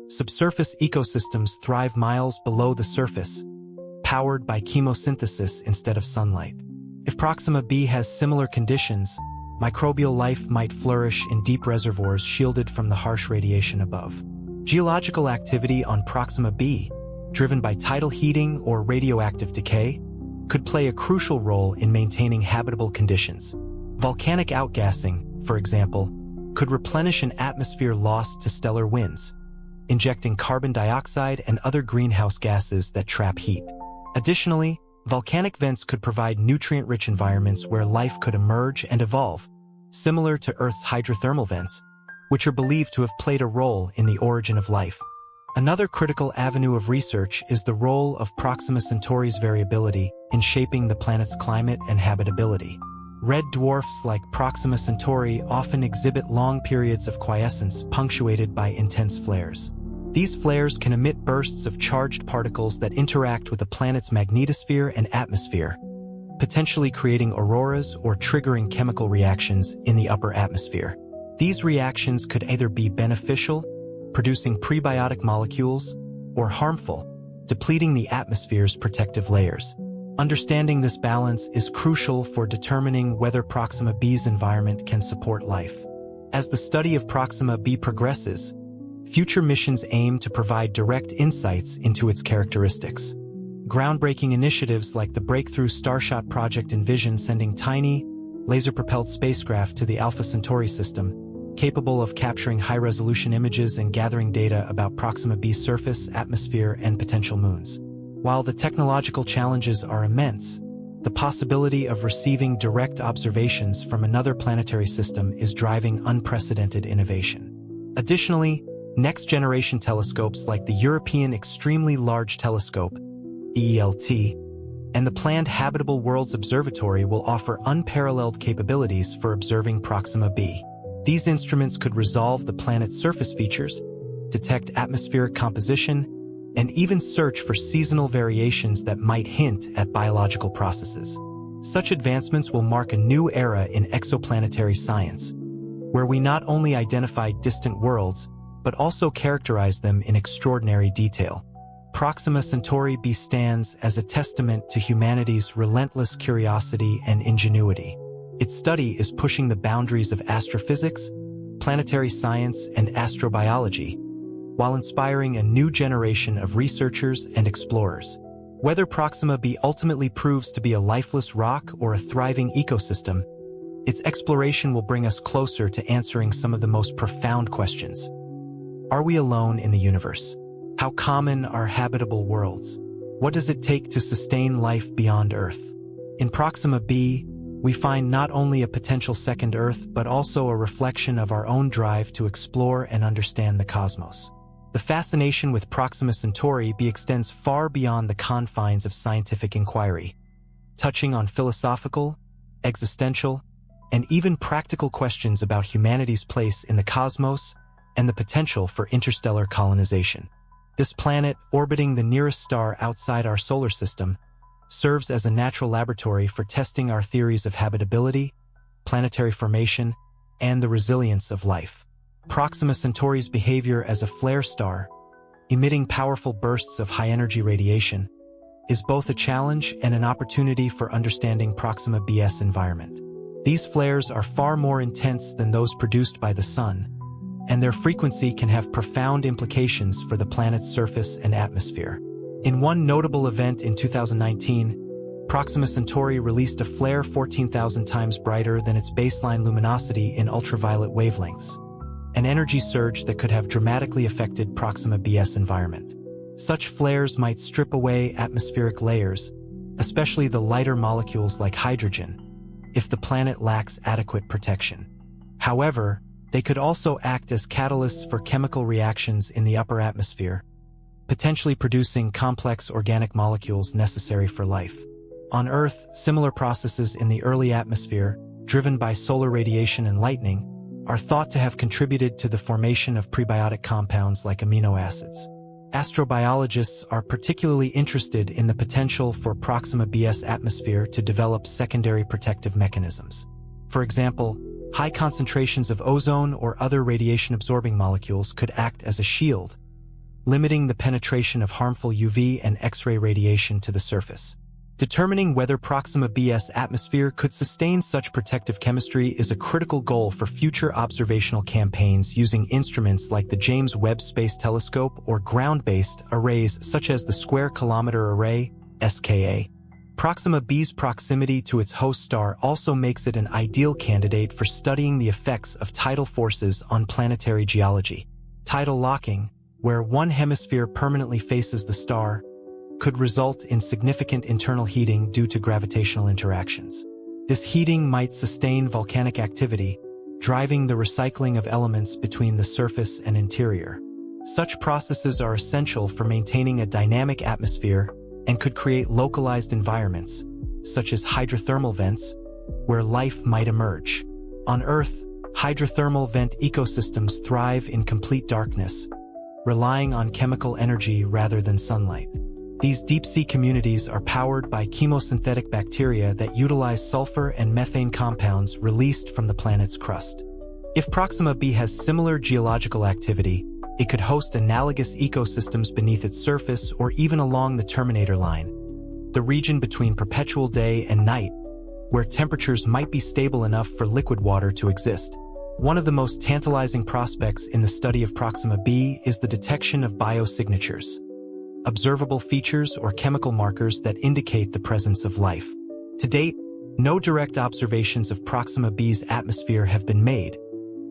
subsurface ecosystems thrive miles below the surface, powered by chemosynthesis instead of sunlight. If Proxima b has similar conditions, microbial life might flourish in deep reservoirs shielded from the harsh radiation above. Geological activity on Proxima b, driven by tidal heating or radioactive decay, could play a crucial role in maintaining habitable conditions. Volcanic outgassing, for example, could replenish an atmosphere lost to stellar winds, injecting carbon dioxide and other greenhouse gases that trap heat. Additionally, volcanic vents could provide nutrient-rich environments where life could emerge and evolve, similar to Earth's hydrothermal vents, which are believed to have played a role in the origin of life. Another critical avenue of research is the role of Proxima Centauri's variability in shaping the planet's climate and habitability. Red dwarfs like Proxima Centauri often exhibit long periods of quiescence punctuated by intense flares. These flares can emit bursts of charged particles that interact with the planet's magnetosphere and atmosphere, potentially creating auroras or triggering chemical reactions in the upper atmosphere. These reactions could either be beneficial, producing prebiotic molecules, or harmful, depleting the atmosphere's protective layers. Understanding this balance is crucial for determining whether Proxima b's environment can support life. As the study of Proxima b progresses, future missions aim to provide direct insights into its characteristics. Groundbreaking initiatives like the Breakthrough Starshot project envision sending tiny, laser-propelled spacecraft to the Alpha Centauri system, capable of capturing high-resolution images and gathering data about Proxima b's surface, atmosphere, and potential moons. While the technological challenges are immense, the possibility of receiving direct observations from another planetary system is driving unprecedented innovation. Additionally, next-generation telescopes like the European Extremely Large Telescope, EELT, and the planned Habitable Worlds Observatory will offer unparalleled capabilities for observing Proxima b. These instruments could resolve the planet's surface features, detect atmospheric composition, and even search for seasonal variations that might hint at biological processes. Such advancements will mark a new era in exoplanetary science, where we not only identify distant worlds, but also characterize them in extraordinary detail. Proxima Centauri b stands as a testament to humanity's relentless curiosity and ingenuity. Its study is pushing the boundaries of astrophysics, planetary science, and astrobiology, while inspiring a new generation of researchers and explorers. Whether Proxima b ultimately proves to be a lifeless rock or a thriving ecosystem, its exploration will bring us closer to answering some of the most profound questions. Are we alone in the universe? How common are habitable worlds? What does it take to sustain life beyond Earth? In Proxima b, we find not only a potential second Earth but also a reflection of our own drive to explore and understand the cosmos. The fascination with Proxima Centauri extends far beyond the confines of scientific inquiry, touching on philosophical, existential, and even practical questions about humanity's place in the cosmos and the potential for interstellar colonization. This planet, orbiting the nearest star outside our solar system, serves as a natural laboratory for testing our theories of habitability, planetary formation, and the resilience of life. Proxima Centauri's behavior as a flare star, emitting powerful bursts of high-energy radiation, is both a challenge and an opportunity for understanding Proxima B's environment. These flares are far more intense than those produced by the Sun, and their frequency can have profound implications for the planet's surface and atmosphere. In one notable event in 2019, Proxima Centauri released a flare 14,000 times brighter than its baseline luminosity in ultraviolet wavelengths, an energy surge that could have dramatically affected Proxima B's environment. Such flares might strip away atmospheric layers, especially the lighter molecules like hydrogen, if the planet lacks adequate protection. However, they could also act as catalysts for chemical reactions in the upper atmosphere, potentially producing complex organic molecules necessary for life. On Earth, similar processes in the early atmosphere, driven by solar radiation and lightning, are thought to have contributed to the formation of prebiotic compounds like amino acids. Astrobiologists are particularly interested in the potential for Proxima B's atmosphere to develop secondary protective mechanisms. For example, high concentrations of ozone or other radiation-absorbing molecules could act as a shield, limiting the penetration of harmful UV and X-ray radiation to the surface. Determining whether Proxima B's atmosphere could sustain such protective chemistry is a critical goal for future observational campaigns using instruments like the James Webb Space Telescope or ground-based arrays such as the Square Kilometre Array, SKA. Proxima B's proximity to its host star also makes it an ideal candidate for studying the effects of tidal forces on planetary geology. Tidal locking, where one hemisphere permanently faces the star, could result in significant internal heating due to gravitational interactions. This heating might sustain volcanic activity, driving the recycling of elements between the surface and interior. Such processes are essential for maintaining a dynamic atmosphere and could create localized environments, such as hydrothermal vents, where life might emerge. On Earth, hydrothermal vent ecosystems thrive in complete darkness, relying on chemical energy rather than sunlight. These deep-sea communities are powered by chemosynthetic bacteria that utilize sulfur and methane compounds released from the planet's crust. If Proxima B has similar geological activity, it could host analogous ecosystems beneath its surface or even along the terminator line, the region between perpetual day and night, where temperatures might be stable enough for liquid water to exist. One of the most tantalizing prospects in the study of Proxima B is the detection of biosignatures, observable features or chemical markers that indicate the presence of life. To date, no direct observations of Proxima B's atmosphere have been made,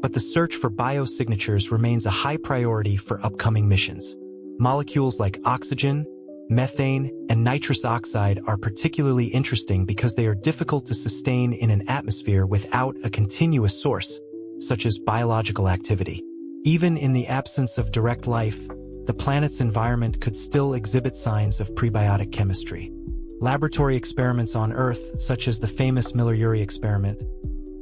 but the search for biosignatures remains a high priority for upcoming missions. Molecules like oxygen, methane, and nitrous oxide are particularly interesting because they are difficult to sustain in an atmosphere without a continuous source, such as biological activity. Even in the absence of direct life, the planet's environment could still exhibit signs of prebiotic chemistry. Laboratory experiments on Earth, such as the famous Miller-Urey experiment,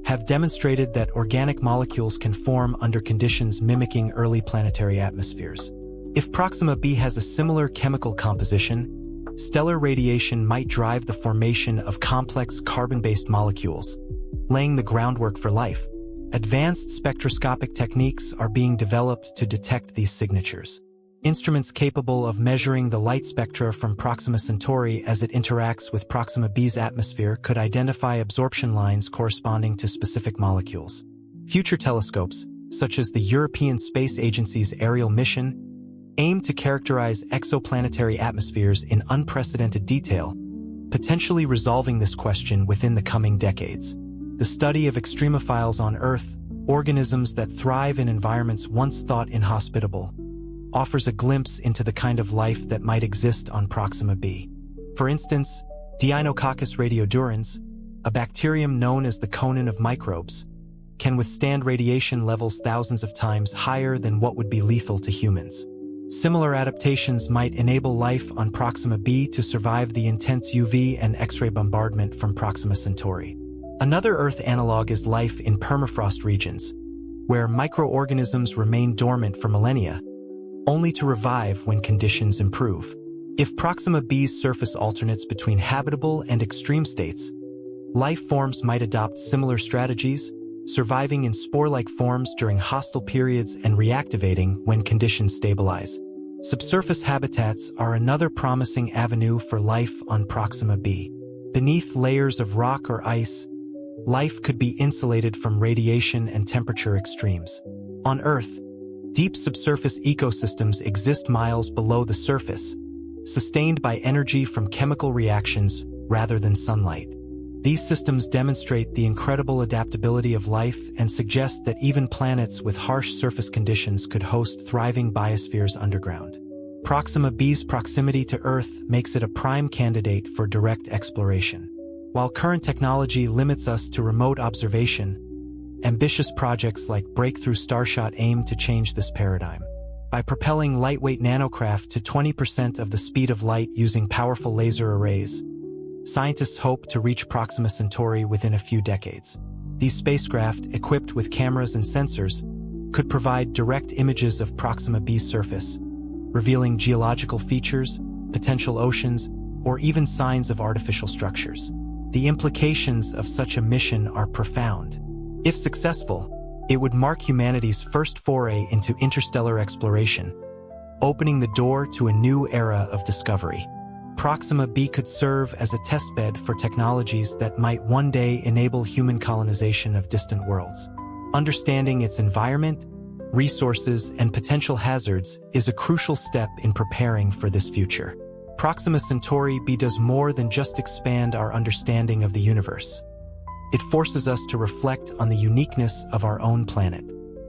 have demonstrated that organic molecules can form under conditions mimicking early planetary atmospheres. If Proxima B has a similar chemical composition, stellar radiation might drive the formation of complex carbon-based molecules, laying the groundwork for life. Advanced spectroscopic techniques are being developed to detect these signatures. Instruments capable of measuring the light spectra from Proxima Centauri as it interacts with Proxima B's atmosphere could identify absorption lines corresponding to specific molecules. Future telescopes, such as the European Space Agency's Ariel mission, aim to characterize exoplanetary atmospheres in unprecedented detail, potentially resolving this question within the coming decades. The study of extremophiles on Earth, organisms that thrive in environments once thought inhospitable, offers a glimpse into the kind of life that might exist on Proxima B. For instance, Deinococcus radiodurans, a bacterium known as the Conan of microbes, can withstand radiation levels thousands of times higher than what would be lethal to humans. Similar adaptations might enable life on Proxima b to survive the intense UV and X-ray bombardment from Proxima Centauri. Another Earth analog is life in permafrost regions, where microorganisms remain dormant for millennia, only to revive when conditions improve. If Proxima b's surface alternates between habitable and extreme states, life forms might adopt similar strategies, surviving in spore-like forms during hostile periods and reactivating when conditions stabilize. Subsurface habitats are another promising avenue for life on Proxima b. Beneath layers of rock or ice, life could be insulated from radiation and temperature extremes. On Earth, deep subsurface ecosystems exist miles below the surface, sustained by energy from chemical reactions rather than sunlight. These systems demonstrate the incredible adaptability of life and suggest that even planets with harsh surface conditions could host thriving biospheres underground. Proxima b's proximity to Earth makes it a prime candidate for direct exploration. While current technology limits us to remote observation, ambitious projects like Breakthrough Starshot aim to change this paradigm. By propelling lightweight nanocraft to 20% of the speed of light using powerful laser arrays, scientists hope to reach Proxima Centauri within a few decades. These spacecraft, equipped with cameras and sensors, could provide direct images of Proxima b's surface, revealing geological features, potential oceans, or even signs of artificial structures. The implications of such a mission are profound. If successful, it would mark humanity's first foray into interstellar exploration, opening the door to a new era of discovery. Proxima b could serve as a testbed for technologies that might one day enable human colonization of distant worlds. Understanding its environment, resources, and potential hazards is a crucial step in preparing for this future. Proxima Centauri b does more than just expand our understanding of the universe. It forces us to reflect on the uniqueness of our own planet.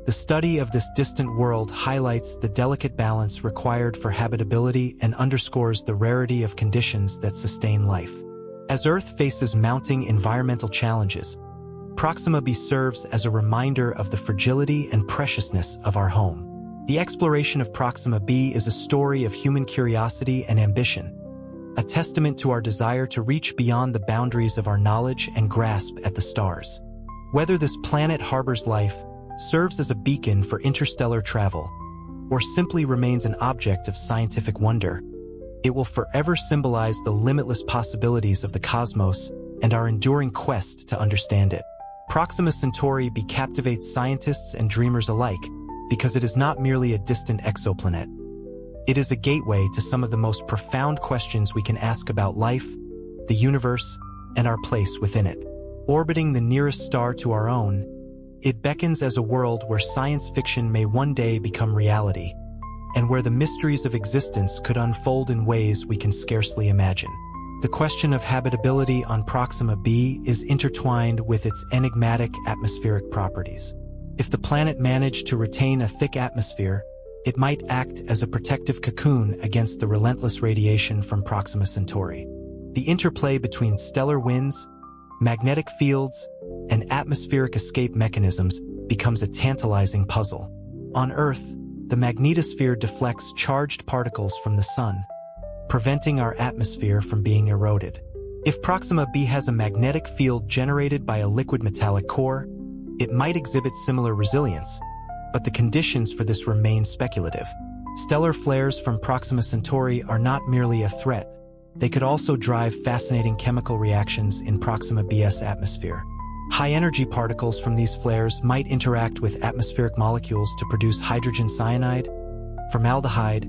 The study of this distant world highlights the delicate balance required for habitability and underscores the rarity of conditions that sustain life. As Earth faces mounting environmental challenges, Proxima b serves as a reminder of the fragility and preciousness of our home. The exploration of Proxima b is a story of human curiosity and ambition, a testament to our desire to reach beyond the boundaries of our knowledge and grasp at the stars. Whether this planet harbors life, serves as a beacon for interstellar travel, or simply remains an object of scientific wonder, it will forever symbolize the limitless possibilities of the cosmos and our enduring quest to understand it. Proxima Centauri b captivates scientists and dreamers alike because it is not merely a distant exoplanet. It is a gateway to some of the most profound questions we can ask about life, the universe, and our place within it. Orbiting the nearest star to our own, it beckons as a world where science fiction may one day become reality, and where the mysteries of existence could unfold in ways we can scarcely imagine. The question of habitability on Proxima b is intertwined with its enigmatic atmospheric properties. If the planet managed to retain a thick atmosphere, it might act as a protective cocoon against the relentless radiation from Proxima Centauri. The interplay between stellar winds, magnetic fields, and atmospheric escape mechanisms becomes a tantalizing puzzle. On Earth, the magnetosphere deflects charged particles from the Sun, preventing our atmosphere from being eroded. If Proxima b has a magnetic field generated by a liquid metallic core, it might exhibit similar resilience, but the conditions for this remain speculative. Stellar flares from Proxima Centauri are not merely a threat, they could also drive fascinating chemical reactions in Proxima b's atmosphere. High-energy particles from these flares might interact with atmospheric molecules to produce hydrogen cyanide, formaldehyde,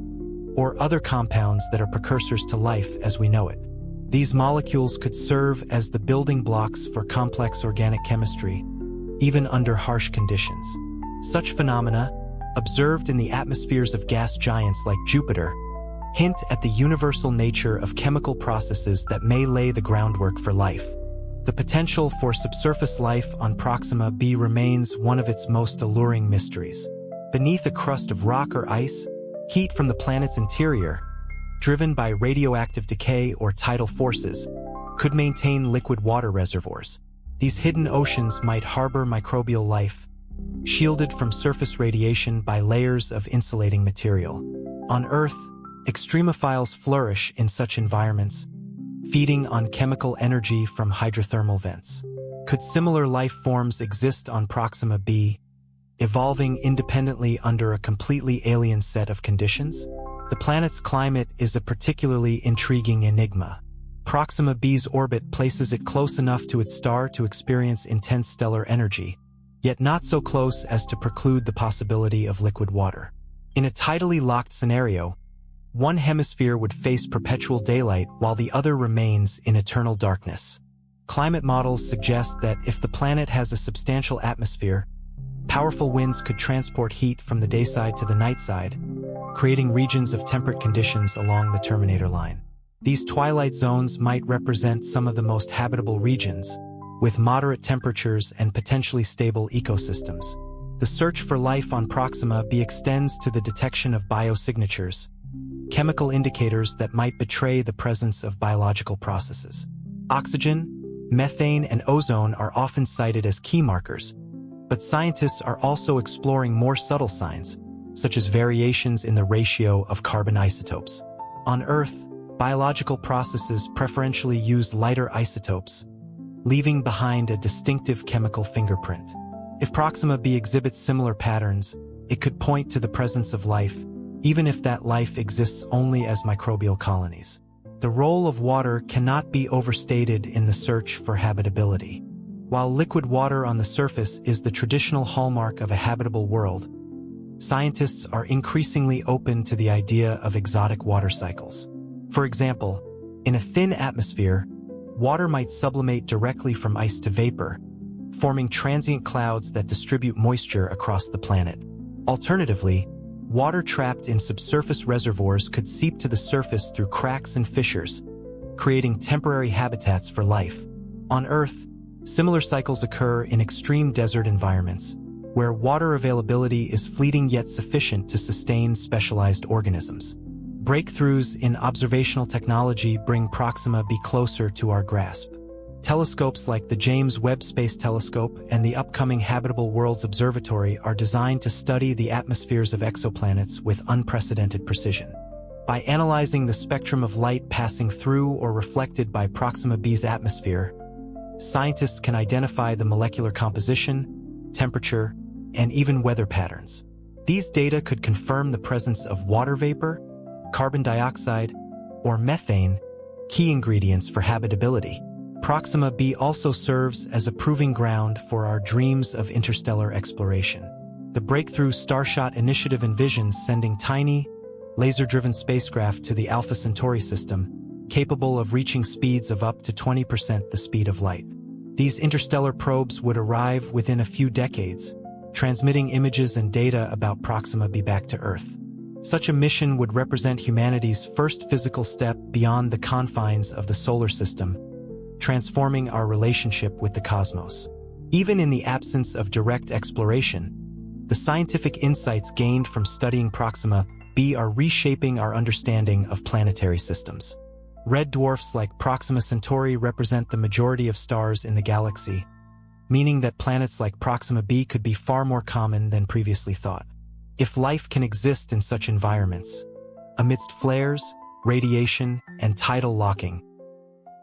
or other compounds that are precursors to life as we know it. These molecules could serve as the building blocks for complex organic chemistry, even under harsh conditions. Such phenomena, observed in the atmospheres of gas giants like Jupiter, hint at the universal nature of chemical processes that may lay the groundwork for life. The potential for subsurface life on Proxima b remains one of its most alluring mysteries. Beneath a crust of rock or ice, heat from the planet's interior, driven by radioactive decay or tidal forces, could maintain liquid water reservoirs. These hidden oceans might harbor microbial life, shielded from surface radiation by layers of insulating material. On Earth, extremophiles flourish in such environments, feeding on chemical energy from hydrothermal vents. Could similar life forms exist on Proxima b, evolving independently under a completely alien set of conditions? The planet's climate is a particularly intriguing enigma. Proxima b's orbit places it close enough to its star to experience intense stellar energy, yet not so close as to preclude the possibility of liquid water. In a tidally locked scenario, one hemisphere would face perpetual daylight while the other remains in eternal darkness. Climate models suggest that if the planet has a substantial atmosphere, powerful winds could transport heat from the dayside to the nightside, creating regions of temperate conditions along the Terminator line. These twilight zones might represent some of the most habitable regions, with moderate temperatures and potentially stable ecosystems. The search for life on Proxima b extends to the detection of biosignatures, chemical indicators that might betray the presence of biological processes. Oxygen, methane, and ozone are often cited as key markers, but scientists are also exploring more subtle signs, such as variations in the ratio of carbon isotopes. On Earth, biological processes preferentially use lighter isotopes, leaving behind a distinctive chemical fingerprint. If Proxima b exhibits similar patterns, it could point to the presence of life, even if that life exists only as microbial colonies. The role of water cannot be overstated in the search for habitability. While liquid water on the surface is the traditional hallmark of a habitable world, scientists are increasingly open to the idea of exotic water cycles. For example, in a thin atmosphere, water might sublimate directly from ice to vapor, forming transient clouds that distribute moisture across the planet. Alternatively, water trapped in subsurface reservoirs could seep to the surface through cracks and fissures, creating temporary habitats for life. On Earth, similar cycles occur in extreme desert environments, where water availability is fleeting yet sufficient to sustain specialized organisms. Breakthroughs in observational technology bring Proxima b closer to our grasp. Telescopes like the James Webb Space Telescope and the upcoming Habitable Worlds Observatory are designed to study the atmospheres of exoplanets with unprecedented precision. By analyzing the spectrum of light passing through or reflected by Proxima b's atmosphere, scientists can identify the molecular composition, temperature, and even weather patterns. These data could confirm the presence of water vapor, carbon dioxide, or methane, key ingredients for habitability. Proxima b also serves as a proving ground for our dreams of interstellar exploration. The breakthrough Starshot initiative envisions sending tiny, laser-driven spacecraft to the Alpha Centauri system, capable of reaching speeds of up to 20% the speed of light. These interstellar probes would arrive within a few decades, transmitting images and data about Proxima b back to Earth. Such a mission would represent humanity's first physical step beyond the confines of the solar system, transforming our relationship with the cosmos. Even in the absence of direct exploration, the scientific insights gained from studying Proxima b are reshaping our understanding of planetary systems. Red dwarfs like Proxima Centauri represent the majority of stars in the galaxy, meaning that planets like Proxima b could be far more common than previously thought. If life can exist in such environments, amidst flares, radiation, and tidal locking,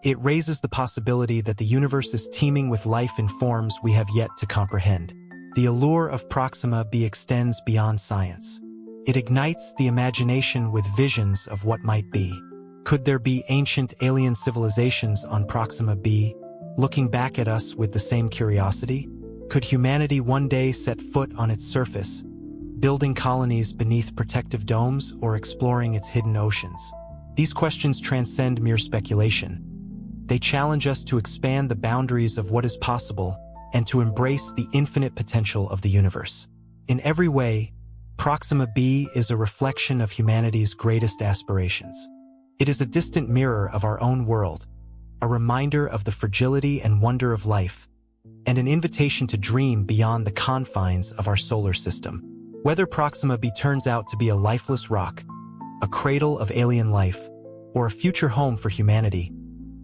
it raises the possibility that the universe is teeming with life in forms we have yet to comprehend. The allure of Proxima b extends beyond science. It ignites the imagination with visions of what might be. Could there be ancient alien civilizations on Proxima b, looking back at us with the same curiosity? Could humanity one day set foot on its surface, building colonies beneath protective domes or exploring its hidden oceans? These questions transcend mere speculation. They challenge us to expand the boundaries of what is possible and to embrace the infinite potential of the universe. In every way, Proxima b is a reflection of humanity's greatest aspirations. It is a distant mirror of our own world, a reminder of the fragility and wonder of life, and an invitation to dream beyond the confines of our solar system. Whether Proxima b turns out to be a lifeless rock, a cradle of alien life, or a future home for humanity,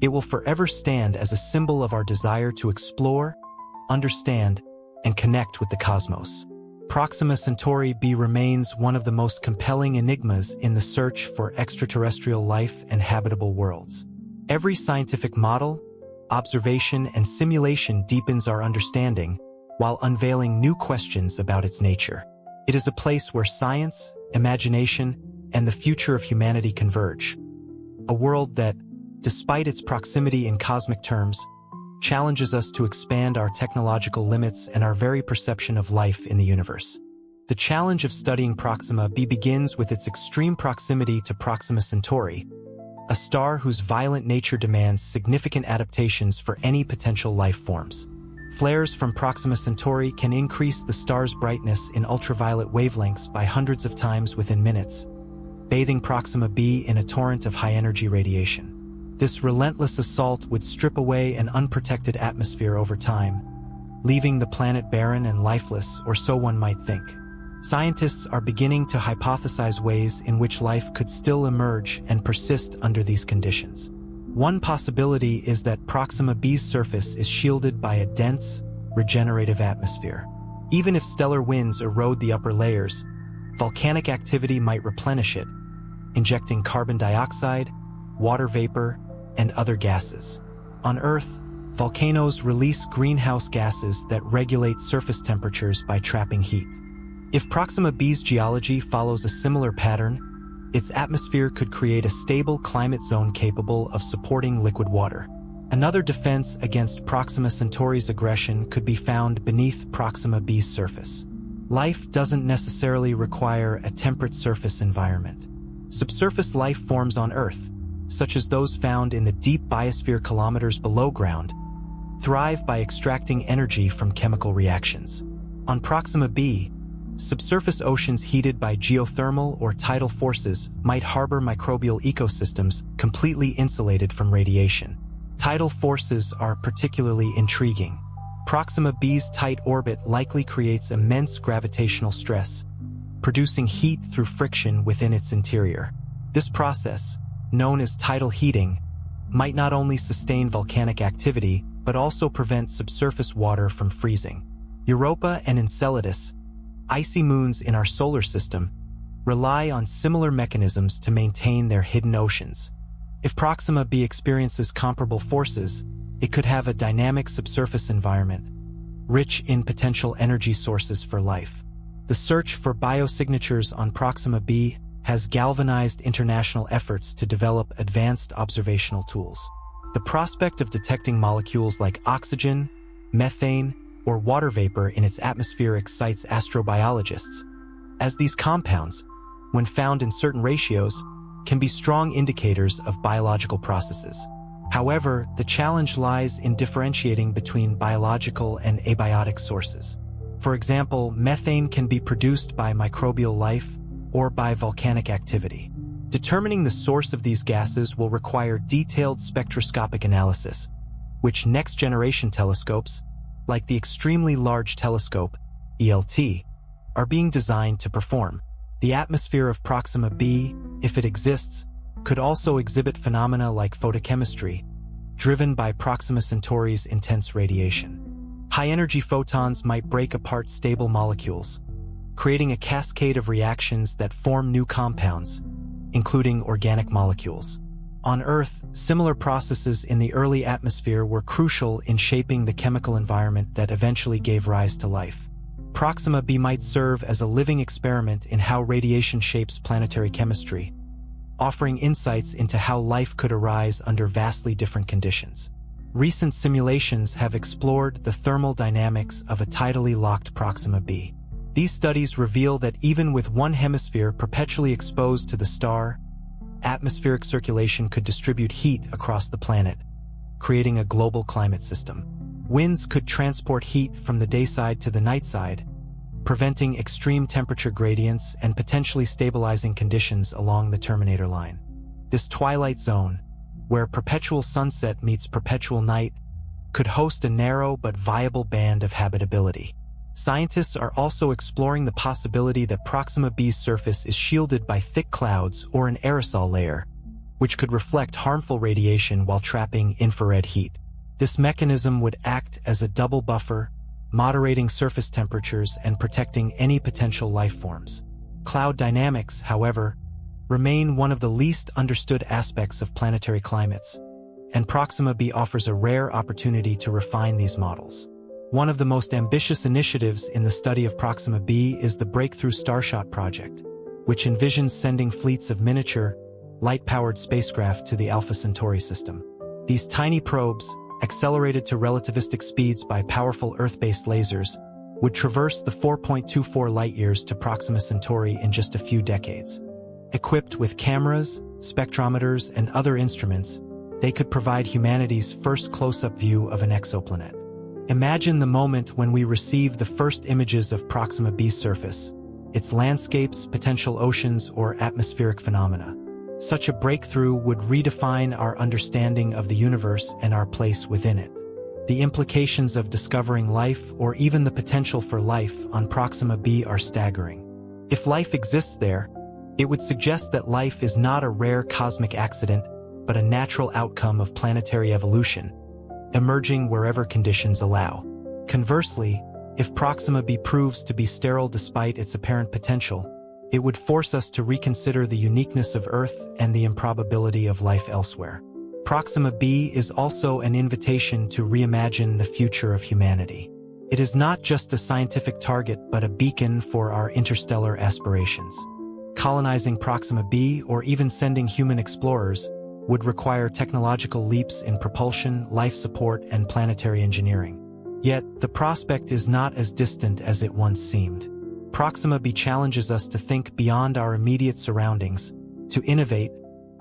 It will forever stand as a symbol of our desire to explore, understand, and connect with the cosmos. Proxima Centauri b remains one of the most compelling enigmas in the search for extraterrestrial life and habitable worlds. Every scientific model, observation, and simulation deepens our understanding while unveiling new questions about its nature. It is a place where science, imagination, and the future of humanity converge. A world that, despite its proximity in cosmic terms, challenges us to expand our technological limits and our very perception of life in the universe. The challenge of studying Proxima b begins with its extreme proximity to Proxima Centauri, a star whose violent nature demands significant adaptations for any potential life forms. Flares from Proxima Centauri can increase the star's brightness in ultraviolet wavelengths by hundreds of times within minutes, bathing Proxima b in a torrent of high-energy radiation. This relentless assault would strip away an unprotected atmosphere over time, leaving the planet barren and lifeless, or so one might think. Scientists are beginning to hypothesize ways in which life could still emerge and persist under these conditions. One possibility is that Proxima b's surface is shielded by a dense, regenerative atmosphere. Even if stellar winds erode the upper layers, volcanic activity might replenish it, injecting carbon dioxide, water vapor, and other gases. On Earth, volcanoes release greenhouse gases that regulate surface temperatures by trapping heat. If Proxima b's geology follows a similar pattern, its atmosphere could create a stable climate zone capable of supporting liquid water. Another defense against Proxima Centauri's aggression could be found beneath Proxima b's surface. Life doesn't necessarily require a temperate surface environment. Subsurface life forms on Earth, such as those found in the deep biosphere kilometers below ground, thrive by extracting energy from chemical reactions. On Proxima b, subsurface oceans heated by geothermal or tidal forces might harbor microbial ecosystems completely insulated from radiation. Tidal forces are particularly intriguing. Proxima b's tight orbit likely creates immense gravitational stress, producing heat through friction within its interior. This process, known as tidal heating, might not only sustain volcanic activity, but also prevent subsurface water from freezing. Europa and Enceladus, icy moons in our solar system, rely on similar mechanisms to maintain their hidden oceans. If Proxima b experiences comparable forces, it could have a dynamic subsurface environment, rich in potential energy sources for life. The search for biosignatures on Proxima b has galvanized international efforts to develop advanced observational tools. The prospect of detecting molecules like oxygen, methane, or water vapor in its atmosphere excites astrobiologists, as these compounds, when found in certain ratios, can be strong indicators of biological processes. However, the challenge lies in differentiating between biological and abiotic sources. For example, methane can be produced by microbial life or by volcanic activity. Determining the source of these gases will require detailed spectroscopic analysis, which next-generation telescopes, like the Extremely Large Telescope, ELT, are being designed to perform. The atmosphere of Proxima b, if it exists, could also exhibit phenomena like photochemistry, driven by Proxima Centauri's intense radiation. High-energy photons might break apart stable molecules, creating a cascade of reactions that form new compounds, including organic molecules. On Earth, similar processes in the early atmosphere were crucial in shaping the chemical environment that eventually gave rise to life. Proxima b might serve as a living experiment in how radiation shapes planetary chemistry, offering insights into how life could arise under vastly different conditions. Recent simulations have explored the thermal dynamics of a tidally locked Proxima b. These studies reveal that even with one hemisphere perpetually exposed to the star, atmospheric circulation could distribute heat across the planet, creating a global climate system. Winds could transport heat from the dayside to the nightside, preventing extreme temperature gradients and potentially stabilizing conditions along the terminator line. This twilight zone, where perpetual sunset meets perpetual night, could host a narrow but viable band of habitability. Scientists are also exploring the possibility that Proxima b's surface is shielded by thick clouds or an aerosol layer, which could reflect harmful radiation while trapping infrared heat. This mechanism would act as a double buffer, moderating surface temperatures and protecting any potential life forms. Cloud dynamics, however, remain one of the least understood aspects of planetary climates, and Proxima b offers a rare opportunity to refine these models. One of the most ambitious initiatives in the study of Proxima b is the Breakthrough Starshot project, which envisions sending fleets of miniature, light-powered spacecraft to the Alpha Centauri system. These tiny probes, accelerated to relativistic speeds by powerful Earth-based lasers, would traverse the 4.24 light-years to Proxima Centauri in just a few decades. Equipped with cameras, spectrometers, and other instruments, they could provide humanity's first close-up view of an exoplanet. Imagine the moment when we receive the first images of Proxima b's surface, its landscapes, potential oceans, or atmospheric phenomena. Such a breakthrough would redefine our understanding of the universe and our place within it. The implications of discovering life, or even the potential for life, on Proxima b are staggering. If life exists there, it would suggest that life is not a rare cosmic accident, but a natural outcome of planetary evolution, emerging wherever conditions allow. Conversely, if Proxima b proves to be sterile despite its apparent potential, it would force us to reconsider the uniqueness of Earth and the improbability of life elsewhere. Proxima b is also an invitation to reimagine the future of humanity. It is not just a scientific target but a beacon for our interstellar aspirations. Colonizing Proxima b, or even sending human explorers, would require technological leaps in propulsion, life support, and planetary engineering. Yet, the prospect is not as distant as it once seemed. Proxima b challenges us to think beyond our immediate surroundings, to innovate,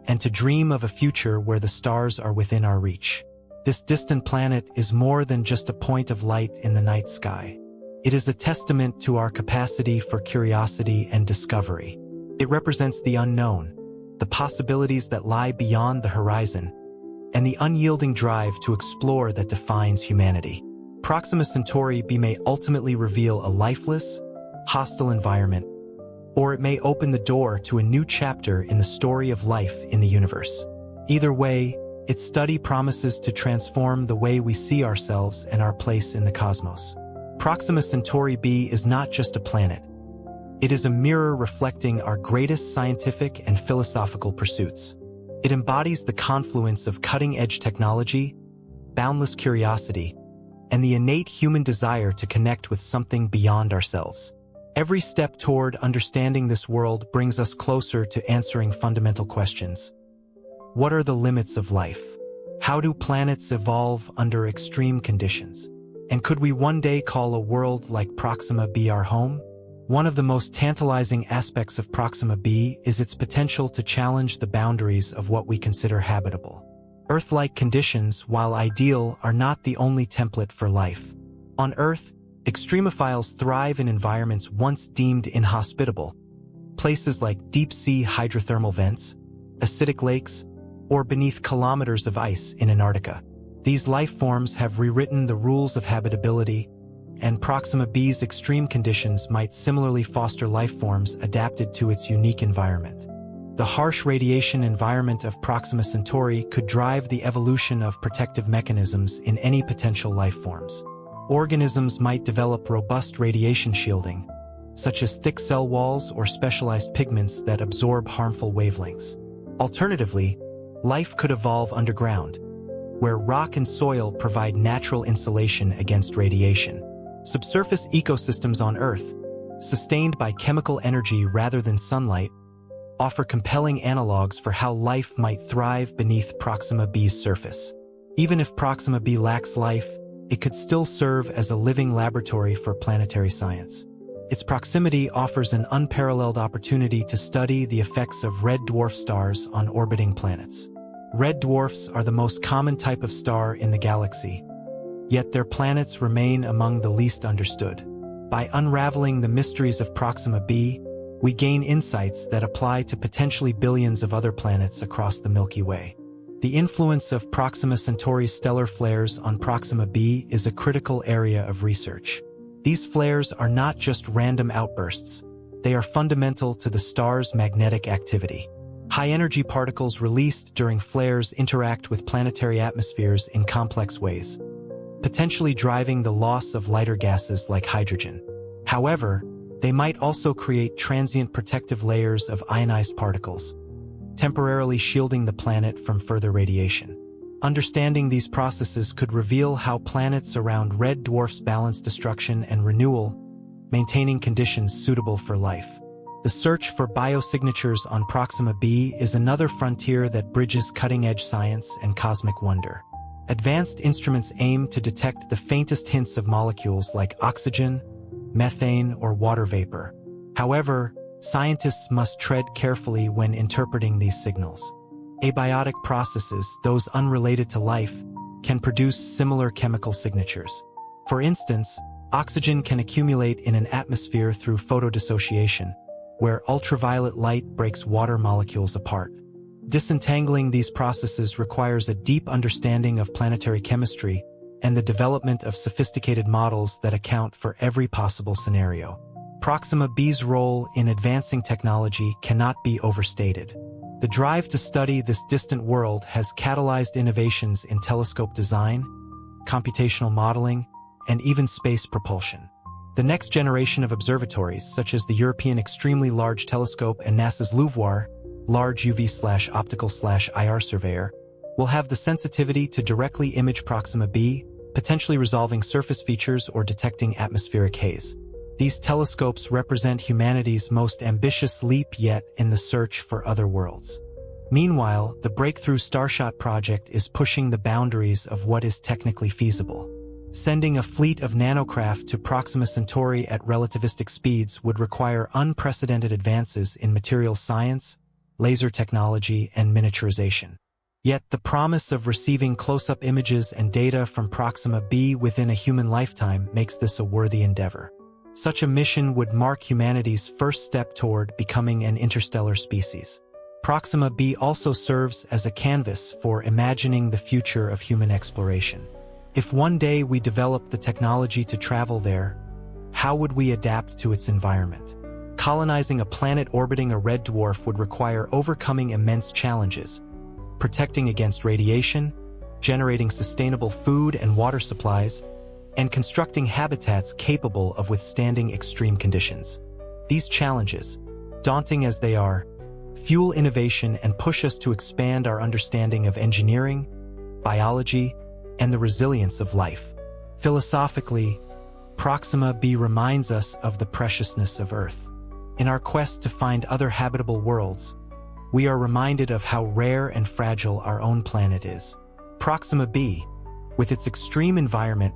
and to dream of a future where the stars are within our reach. This distant planet is more than just a point of light in the night sky. It is a testament to our capacity for curiosity and discovery. It represents the unknown, the possibilities that lie beyond the horizon, and the unyielding drive to explore that defines humanity. Proxima Centauri b may ultimately reveal a lifeless, hostile environment, or it may open the door to a new chapter in the story of life in the universe. Either way, its study promises to transform the way we see ourselves and our place in the cosmos. Proxima Centauri b is not just a planet. It is a mirror reflecting our greatest scientific and philosophical pursuits. It embodies the confluence of cutting-edge technology, boundless curiosity, and the innate human desire to connect with something beyond ourselves. Every step toward understanding this world brings us closer to answering fundamental questions. What are the limits of life? How do planets evolve under extreme conditions? And could we one day call a world like Proxima b our home? One of the most tantalizing aspects of Proxima b is its potential to challenge the boundaries of what we consider habitable. Earth-like conditions, while ideal, are not the only template for life. On Earth, extremophiles thrive in environments once deemed inhospitable, places like deep-sea hydrothermal vents, acidic lakes, or beneath kilometers of ice in Antarctica. These life forms have rewritten the rules of habitability, and Proxima b's extreme conditions might similarly foster life forms adapted to its unique environment. The harsh radiation environment of Proxima Centauri could drive the evolution of protective mechanisms in any potential life forms. Organisms might develop robust radiation shielding, such as thick cell walls or specialized pigments that absorb harmful wavelengths. Alternatively, life could evolve underground, where rock and soil provide natural insulation against radiation. Subsurface ecosystems on Earth, sustained by chemical energy rather than sunlight, offer compelling analogs for how life might thrive beneath Proxima b's surface. Even if Proxima b lacks life, it could still serve as a living laboratory for planetary science. Its proximity offers an unparalleled opportunity to study the effects of red dwarf stars on orbiting planets. Red dwarfs are the most common type of star in the galaxy, yet their planets remain among the least understood. By unraveling the mysteries of Proxima b, we gain insights that apply to potentially billions of other planets across the Milky Way. The influence of Proxima Centauri's stellar flares on Proxima b is a critical area of research. These flares are not just random outbursts, they are fundamental to the star's magnetic activity. High-energy particles released during flares interact with planetary atmospheres in complex ways, potentially driving the loss of lighter gases like hydrogen. However, they might also create transient protective layers of ionized particles, temporarily shielding the planet from further radiation. Understanding these processes could reveal how planets around red dwarfs balance destruction and renewal, maintaining conditions suitable for life. The search for biosignatures on Proxima b is another frontier that bridges cutting-edge science and cosmic wonder. Advanced instruments aim to detect the faintest hints of molecules like oxygen, methane, or water vapor. However, scientists must tread carefully when interpreting these signals. Abiotic processes, those unrelated to life, can produce similar chemical signatures. For instance, oxygen can accumulate in an atmosphere through photodissociation, where ultraviolet light breaks water molecules apart. Disentangling these processes requires a deep understanding of planetary chemistry and the development of sophisticated models that account for every possible scenario. Proxima b's role in advancing technology cannot be overstated. The drive to study this distant world has catalyzed innovations in telescope design, computational modeling, and even space propulsion. The next generation of observatories, such as the European Extremely Large Telescope and NASA's LUVOIR, Large UV/Optical/IR Surveyor, will have the sensitivity to directly image Proxima b, potentially resolving surface features or detecting atmospheric haze. These telescopes represent humanity's most ambitious leap yet in the search for other worlds. Meanwhile, the Breakthrough Starshot project is pushing the boundaries of what is technically feasible. Sending a fleet of nanocraft to Proxima Centauri at relativistic speeds would require unprecedented advances in materials science, laser technology, and miniaturization. Yet the promise of receiving close-up images and data from Proxima b within a human lifetime makes this a worthy endeavor. Such a mission would mark humanity's first step toward becoming an interstellar species. Proxima b also serves as a canvas for imagining the future of human exploration. If one day we develop the technology to travel there, how would we adapt to its environment? Colonizing a planet orbiting a red dwarf would require overcoming immense challenges, protecting against radiation, generating sustainable food and water supplies, and constructing habitats capable of withstanding extreme conditions. These challenges, daunting as they are, fuel innovation and push us to expand our understanding of engineering, biology, and the resilience of life. Philosophically, Proxima b reminds us of the preciousness of Earth. In our quest to find other habitable worlds, we are reminded of how rare and fragile our own planet is. Proxima b, with its extreme environment,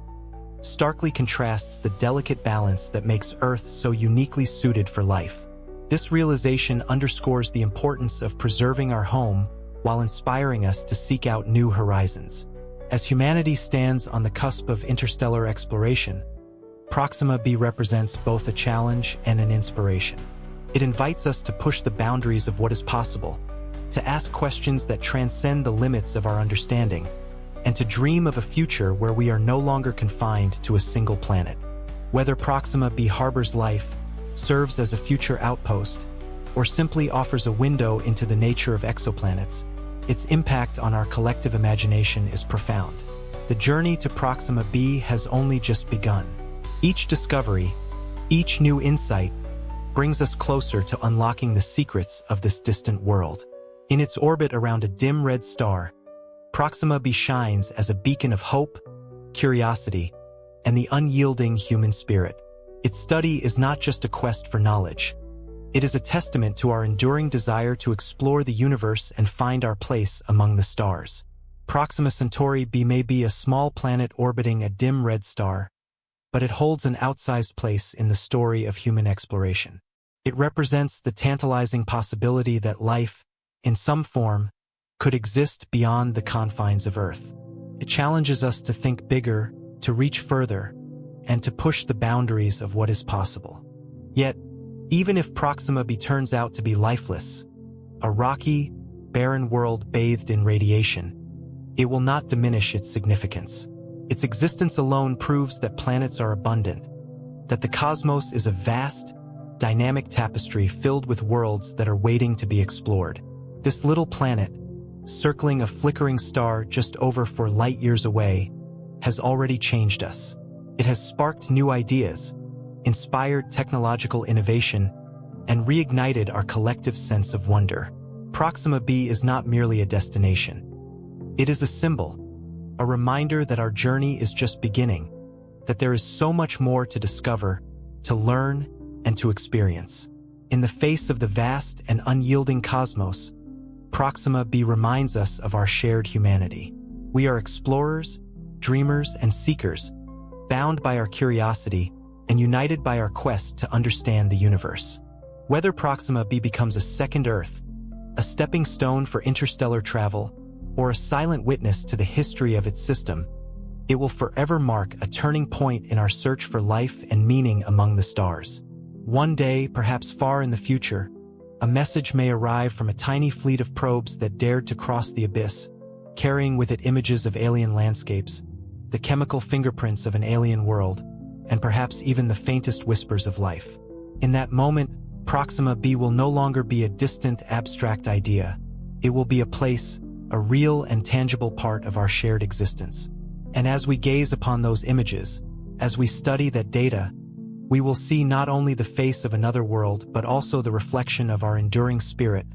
starkly contrasts the delicate balance that makes Earth so uniquely suited for life. This realization underscores the importance of preserving our home while inspiring us to seek out new horizons. As humanity stands on the cusp of interstellar exploration, Proxima b represents both a challenge and an inspiration. It invites us to push the boundaries of what is possible, to ask questions that transcend the limits of our understanding, and to dream of a future where we are no longer confined to a single planet. Whether Proxima b harbors life, serves as a future outpost, or simply offers a window into the nature of exoplanets, its impact on our collective imagination is profound. The journey to Proxima b has only just begun. Each discovery, each new insight, brings us closer to unlocking the secrets of this distant world. In its orbit around a dim red star, Proxima b shines as a beacon of hope, curiosity, and the unyielding human spirit. Its study is not just a quest for knowledge. It is a testament to our enduring desire to explore the universe and find our place among the stars. Proxima Centauri b may be a small planet orbiting a dim red star, but it holds an outsized place in the story of human exploration. It represents the tantalizing possibility that life, in some form, could exist beyond the confines of Earth. It challenges us to think bigger, to reach further, and to push the boundaries of what is possible. Yet, even if Proxima b turns out to be lifeless, a rocky, barren world bathed in radiation, it will not diminish its significance. Its existence alone proves that planets are abundant, that the cosmos is a vast, dynamic tapestry filled with worlds that are waiting to be explored. This little planet, circling a flickering star just over 4 light-years away, has already changed us. It has sparked new ideas, inspired technological innovation, and reignited our collective sense of wonder. Proxima b is not merely a destination. It is a symbol, a reminder that our journey is just beginning, that there is so much more to discover, to learn, and to experience. In the face of the vast and unyielding cosmos, Proxima b reminds us of our shared humanity. We are explorers, dreamers, and seekers, bound by our curiosity and united by our quest to understand the universe. Whether Proxima b becomes a second Earth, a stepping stone for interstellar travel, or a silent witness to the history of its system, it will forever mark a turning point in our search for life and meaning among the stars. One day, perhaps far in the future, a message may arrive from a tiny fleet of probes that dared to cross the abyss, carrying with it images of alien landscapes, the chemical fingerprints of an alien world, and perhaps even the faintest whispers of life. In that moment, Proxima b will no longer be a distant, abstract idea. It will be a place, a real and tangible part of our shared existence. And as we gaze upon those images, as we study that data, we will see not only the face of another world but also the reflection of our enduring spirit,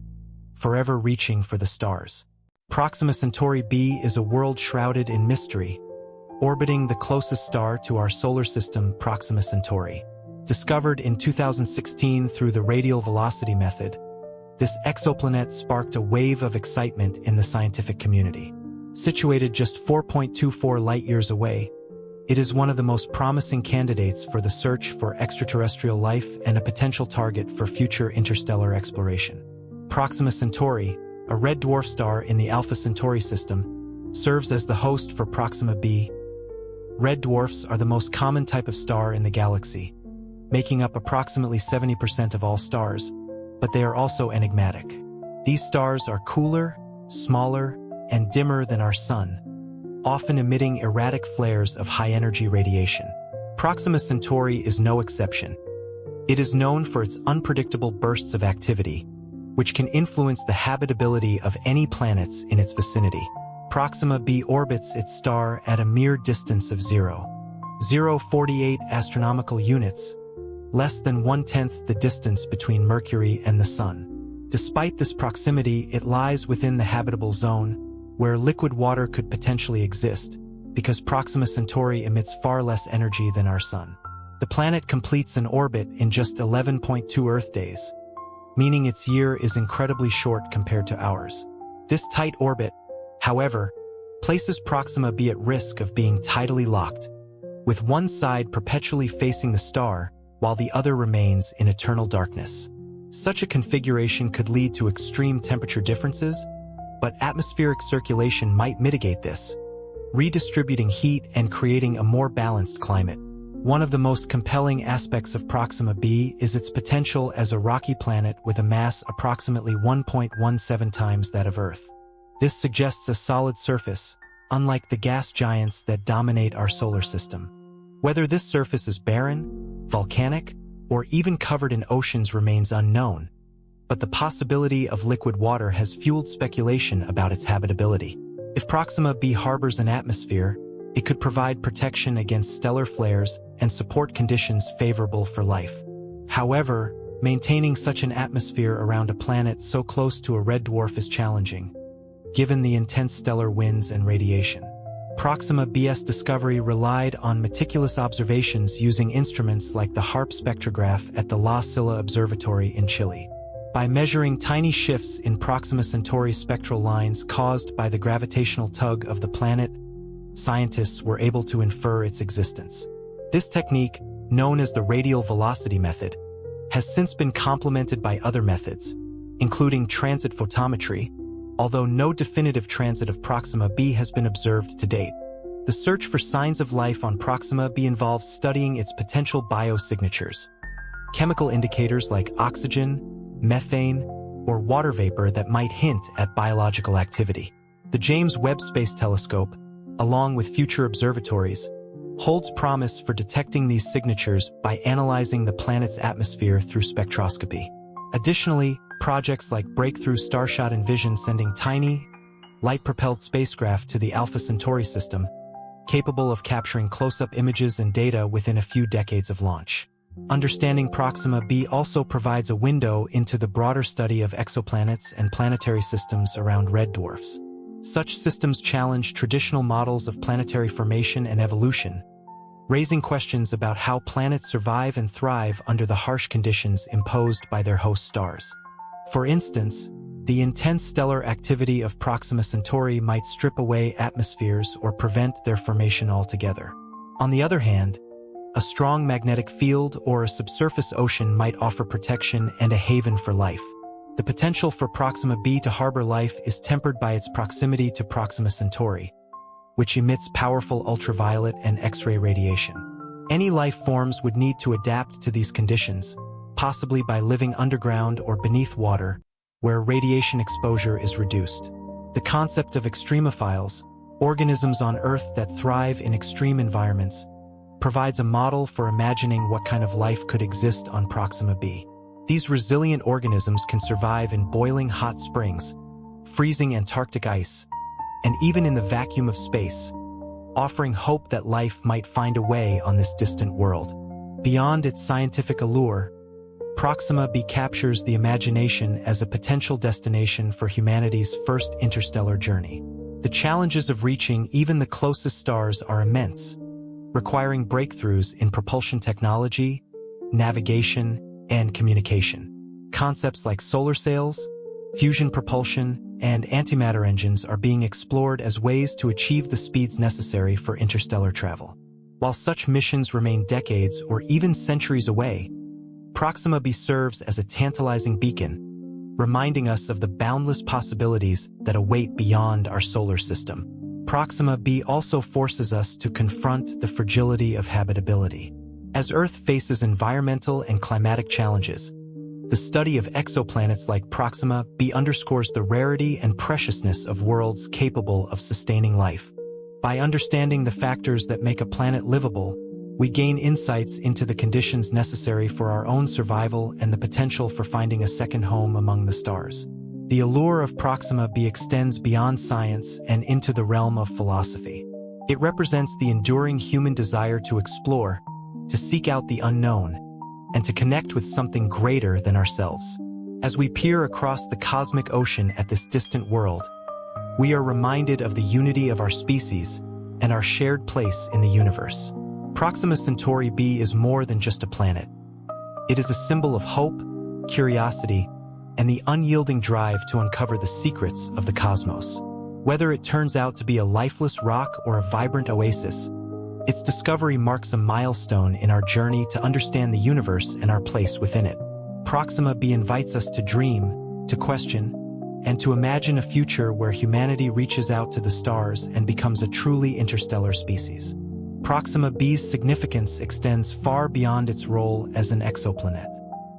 forever reaching for the stars. Proxima Centauri b is a world shrouded in mystery, orbiting the closest star to our solar system, Proxima Centauri. Discovered in 2016 through the radial velocity method, this exoplanet sparked a wave of excitement in the scientific community. Situated just 4.24 light-years away, it is one of the most promising candidates for the search for extraterrestrial life and a potential target for future interstellar exploration. Proxima Centauri, a red dwarf star in the Alpha Centauri system, serves as the host for Proxima b. Red dwarfs are the most common type of star in the galaxy, making up approximately 70% of all stars, but they are also enigmatic. These stars are cooler, smaller, and dimmer than our Sun, often emitting erratic flares of high-energy radiation. Proxima Centauri is no exception. It is known for its unpredictable bursts of activity, which can influence the habitability of any planets in its vicinity. Proxima b orbits its star at a mere distance of 0.048 astronomical units, less than 1/10 the distance between Mercury and the Sun. Despite this proximity, it lies within the habitable zone, where liquid water could potentially exist, because Proxima Centauri emits far less energy than our Sun. The planet completes an orbit in just 11.2 Earth days, meaning its year is incredibly short compared to ours. This tight orbit, however, places Proxima b at risk of being tidally locked, with one side perpetually facing the star while the other remains in eternal darkness. Such a configuration could lead to extreme temperature differences, but atmospheric circulation might mitigate this, redistributing heat and creating a more balanced climate. One of the most compelling aspects of Proxima b is its potential as a rocky planet with a mass approximately 1.17 times that of Earth. This suggests a solid surface, unlike the gas giants that dominate our solar system. Whether this surface is barren, volcanic, or even covered in oceans remains unknown, but the possibility of liquid water has fueled speculation about its habitability. If Proxima b harbors an atmosphere, it could provide protection against stellar flares and support conditions favorable for life. However, maintaining such an atmosphere around a planet so close to a red dwarf is challenging, given the intense stellar winds and radiation. Proxima b's discovery relied on meticulous observations using instruments like the HARP spectrograph at the La Silla Observatory in Chile. By measuring tiny shifts in Proxima Centauri's spectral lines caused by the gravitational tug of the planet, scientists were able to infer its existence. This technique, known as the radial velocity method, has since been complemented by other methods, including transit photometry, although no definitive transit of Proxima b has been observed to date. The search for signs of life on Proxima b involves studying its potential biosignatures, chemical indicators like oxygen, methane, or water vapor that might hint at biological activity. The James Webb Space Telescope, along with future observatories, holds promise for detecting these signatures by analyzing the planet's atmosphere through spectroscopy. Additionally, projects like Breakthrough Starshot envision sending tiny, light-propelled spacecraft to the Alpha Centauri system, capable of capturing close-up images and data within a few decades of launch. Understanding Proxima b also provides a window into the broader study of exoplanets and planetary systems around red dwarfs. Such systems challenge traditional models of planetary formation and evolution, raising questions about how planets survive and thrive under the harsh conditions imposed by their host stars. For instance, the intense stellar activity of Proxima Centauri might strip away atmospheres or prevent their formation altogether. On the other hand, a strong magnetic field or a subsurface ocean might offer protection and a haven for life. The potential for Proxima b to harbor life is tempered by its proximity to Proxima Centauri, which emits powerful ultraviolet and X-ray radiation. Any life forms would need to adapt to these conditions, possibly by living underground or beneath water, where radiation exposure is reduced. The concept of extremophiles, organisms on Earth that thrive in extreme environments, provides a model for imagining what kind of life could exist on Proxima b. These resilient organisms can survive in boiling hot springs, freezing Antarctic ice, and even in the vacuum of space, offering hope that life might find a way on this distant world. Beyond its scientific allure, Proxima b captures the imagination as a potential destination for humanity's first interstellar journey. The challenges of reaching even the closest stars are immense, requiring breakthroughs in propulsion technology, navigation, and communication. Concepts like solar sails, fusion propulsion, and antimatter engines are being explored as ways to achieve the speeds necessary for interstellar travel. While such missions remain decades or even centuries away, Proxima b serves as a tantalizing beacon, reminding us of the boundless possibilities that await beyond our solar system. Proxima b also forces us to confront the fragility of habitability. As Earth faces environmental and climatic challenges, the study of exoplanets like Proxima b underscores the rarity and preciousness of worlds capable of sustaining life. By understanding the factors that make a planet livable, we gain insights into the conditions necessary for our own survival and the potential for finding a second home among the stars. The allure of Proxima b extends beyond science and into the realm of philosophy. It represents the enduring human desire to explore, to seek out the unknown, and to connect with something greater than ourselves. As we peer across the cosmic ocean at this distant world, we are reminded of the unity of our species and our shared place in the universe. Proxima Centauri b is more than just a planet. It is a symbol of hope, curiosity, and the unyielding drive to uncover the secrets of the cosmos. Whether it turns out to be a lifeless rock or a vibrant oasis, its discovery marks a milestone in our journey to understand the universe and our place within it. Proxima b invites us to dream, to question, and to imagine a future where humanity reaches out to the stars and becomes a truly interstellar species. Proxima b's significance extends far beyond its role as an exoplanet.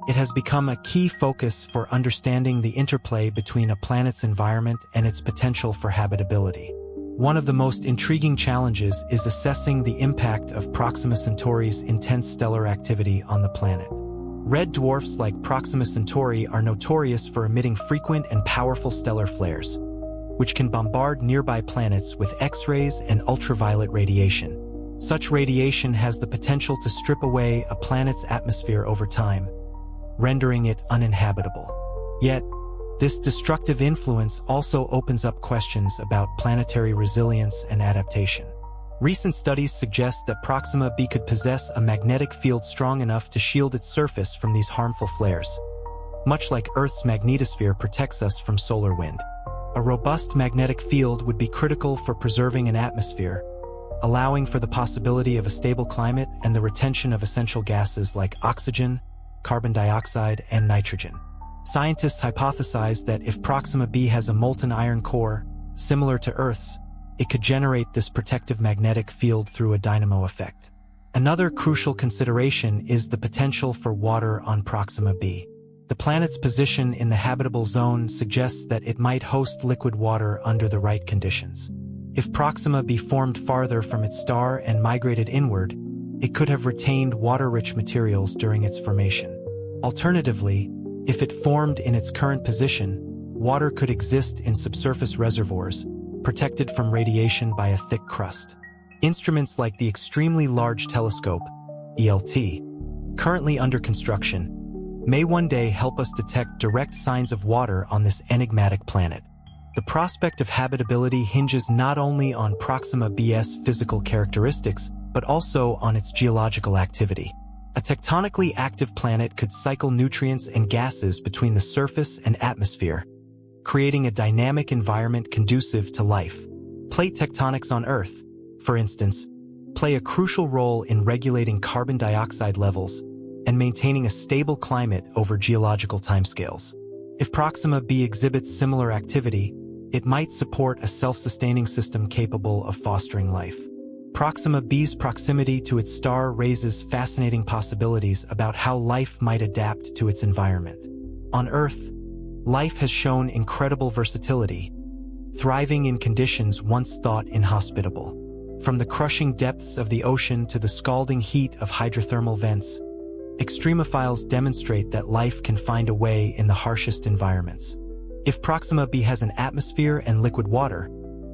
It has become a key focus for understanding the interplay between a planet's environment and its potential for habitability. One of the most intriguing challenges is assessing the impact of Proxima Centauri's intense stellar activity on the planet. Red dwarfs like Proxima Centauri are notorious for emitting frequent and powerful stellar flares, which can bombard nearby planets with X-rays and ultraviolet radiation. Such radiation has the potential to strip away a planet's atmosphere over time, rendering it uninhabitable. Yet, this destructive influence also opens up questions about planetary resilience and adaptation. Recent studies suggest that Proxima b could possess a magnetic field strong enough to shield its surface from these harmful flares, much like Earth's magnetosphere protects us from solar wind. A robust magnetic field would be critical for preserving an atmosphere, allowing for the possibility of a stable climate and the retention of essential gases like oxygen, carbon dioxide, and nitrogen. Scientists hypothesize that if Proxima b has a molten iron core, similar to Earth's, it could generate this protective magnetic field through a dynamo effect. Another crucial consideration is the potential for water on Proxima b. The planet's position in the habitable zone suggests that it might host liquid water under the right conditions. If Proxima b formed farther from its star and migrated inward, it could have retained water-rich materials during its formation. Alternatively, If it formed in its current position, water could exist in subsurface reservoirs, protected from radiation by a thick crust. Instruments like the Extremely Large Telescope, ELT, currently under construction, may one day help us detect direct signs of water on this enigmatic planet. The prospect of habitability hinges not only on Proxima B's physical characteristics, but also on its geological activity. A tectonically active planet could cycle nutrients and gases between the surface and atmosphere, creating a dynamic environment conducive to life. Plate tectonics on Earth, for instance, play a crucial role in regulating carbon dioxide levels and maintaining a stable climate over geological timescales. If Proxima b exhibits similar activity, it might support a self-sustaining system capable of fostering life. Proxima b's proximity to its star raises fascinating possibilities about how life might adapt to its environment. On Earth, life has shown incredible versatility, thriving in conditions once thought inhospitable. From the crushing depths of the ocean to the scalding heat of hydrothermal vents, extremophiles demonstrate that life can find a way in the harshest environments. If Proxima b has an atmosphere and liquid water,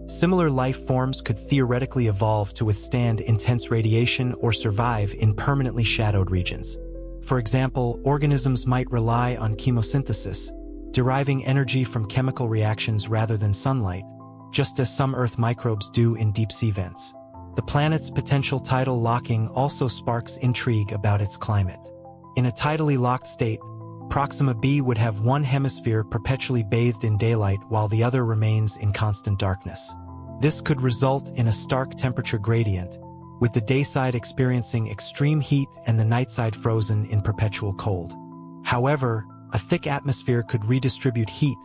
similar life forms could theoretically evolve to withstand intense radiation or survive in permanently shadowed regions. For example, organisms might rely on chemosynthesis, deriving energy from chemical reactions rather than sunlight, just as some Earth microbes do in deep-sea vents. The planet's potential tidal locking also sparks intrigue about its climate. In a tidally locked state, Proxima b would have one hemisphere perpetually bathed in daylight while the other remains in constant darkness. This could result in a stark temperature gradient, with the dayside experiencing extreme heat and the nightside frozen in perpetual cold. However, a thick atmosphere could redistribute heat,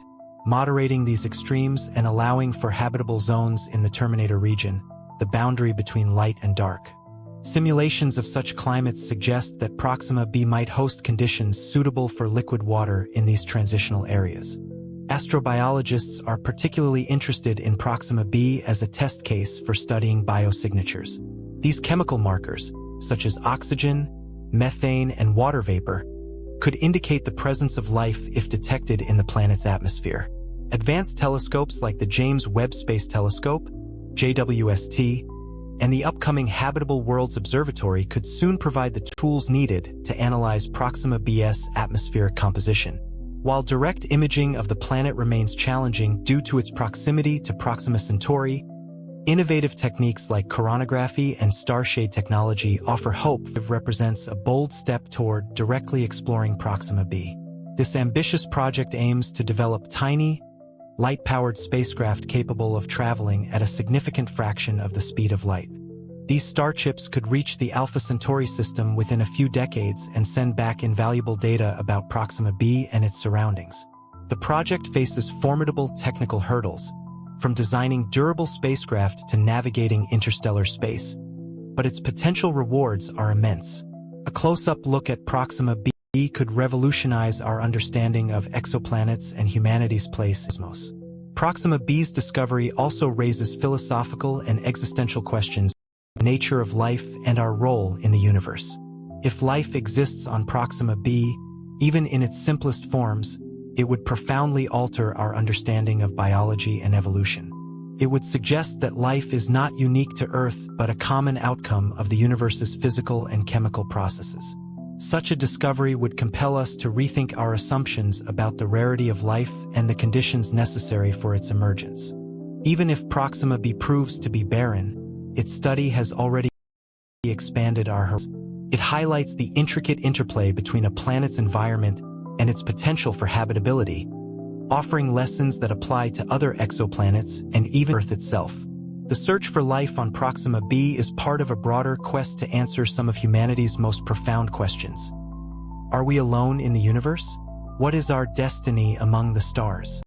moderating these extremes and allowing for habitable zones in the Terminator region, the boundary between light and dark. Simulations of such climates suggest that Proxima b might host conditions suitable for liquid water in these transitional areas. Astrobiologists are particularly interested in Proxima b as a test case for studying biosignatures. These chemical markers, such as oxygen, methane, and water vapor, could indicate the presence of life if detected in the planet's atmosphere. Advanced telescopes like the James Webb Space Telescope, JWST, and the upcoming Habitable Worlds Observatory could soon provide the tools needed to analyze Proxima b's atmospheric composition. While direct imaging of the planet remains challenging due to its proximity to Proxima Centauri, innovative techniques like coronagraphy and starshade technology offer hope. It represents a bold step toward directly exploring Proxima b. This ambitious project aims to develop tiny, light-powered spacecraft capable of traveling at a significant fraction of the speed of light. These starships could reach the Alpha Centauri system within a few decades and send back invaluable data about Proxima b and its surroundings. The project faces formidable technical hurdles, from designing durable spacecraft to navigating interstellar space, but its potential rewards are immense. A close-up look at Proxima b could revolutionize our understanding of exoplanets and humanity's place in the cosmos. Proxima b's discovery also raises philosophical and existential questions about the nature of life and our role in the universe. If life exists on Proxima b, even in its simplest forms, it would profoundly alter our understanding of biology and evolution. It would suggest that life is not unique to Earth but a common outcome of the universe's physical and chemical processes. Such a discovery would compel us to rethink our assumptions about the rarity of life and the conditions necessary for its emergence. Even if Proxima b proves to be barren, its study has already expanded our horizons. It highlights the intricate interplay between a planet's environment and its potential for habitability, offering lessons that apply to other exoplanets and even Earth itself. The search for life on Proxima b is part of a broader quest to answer some of humanity's most profound questions. Are we alone in the universe? What is our destiny among the stars?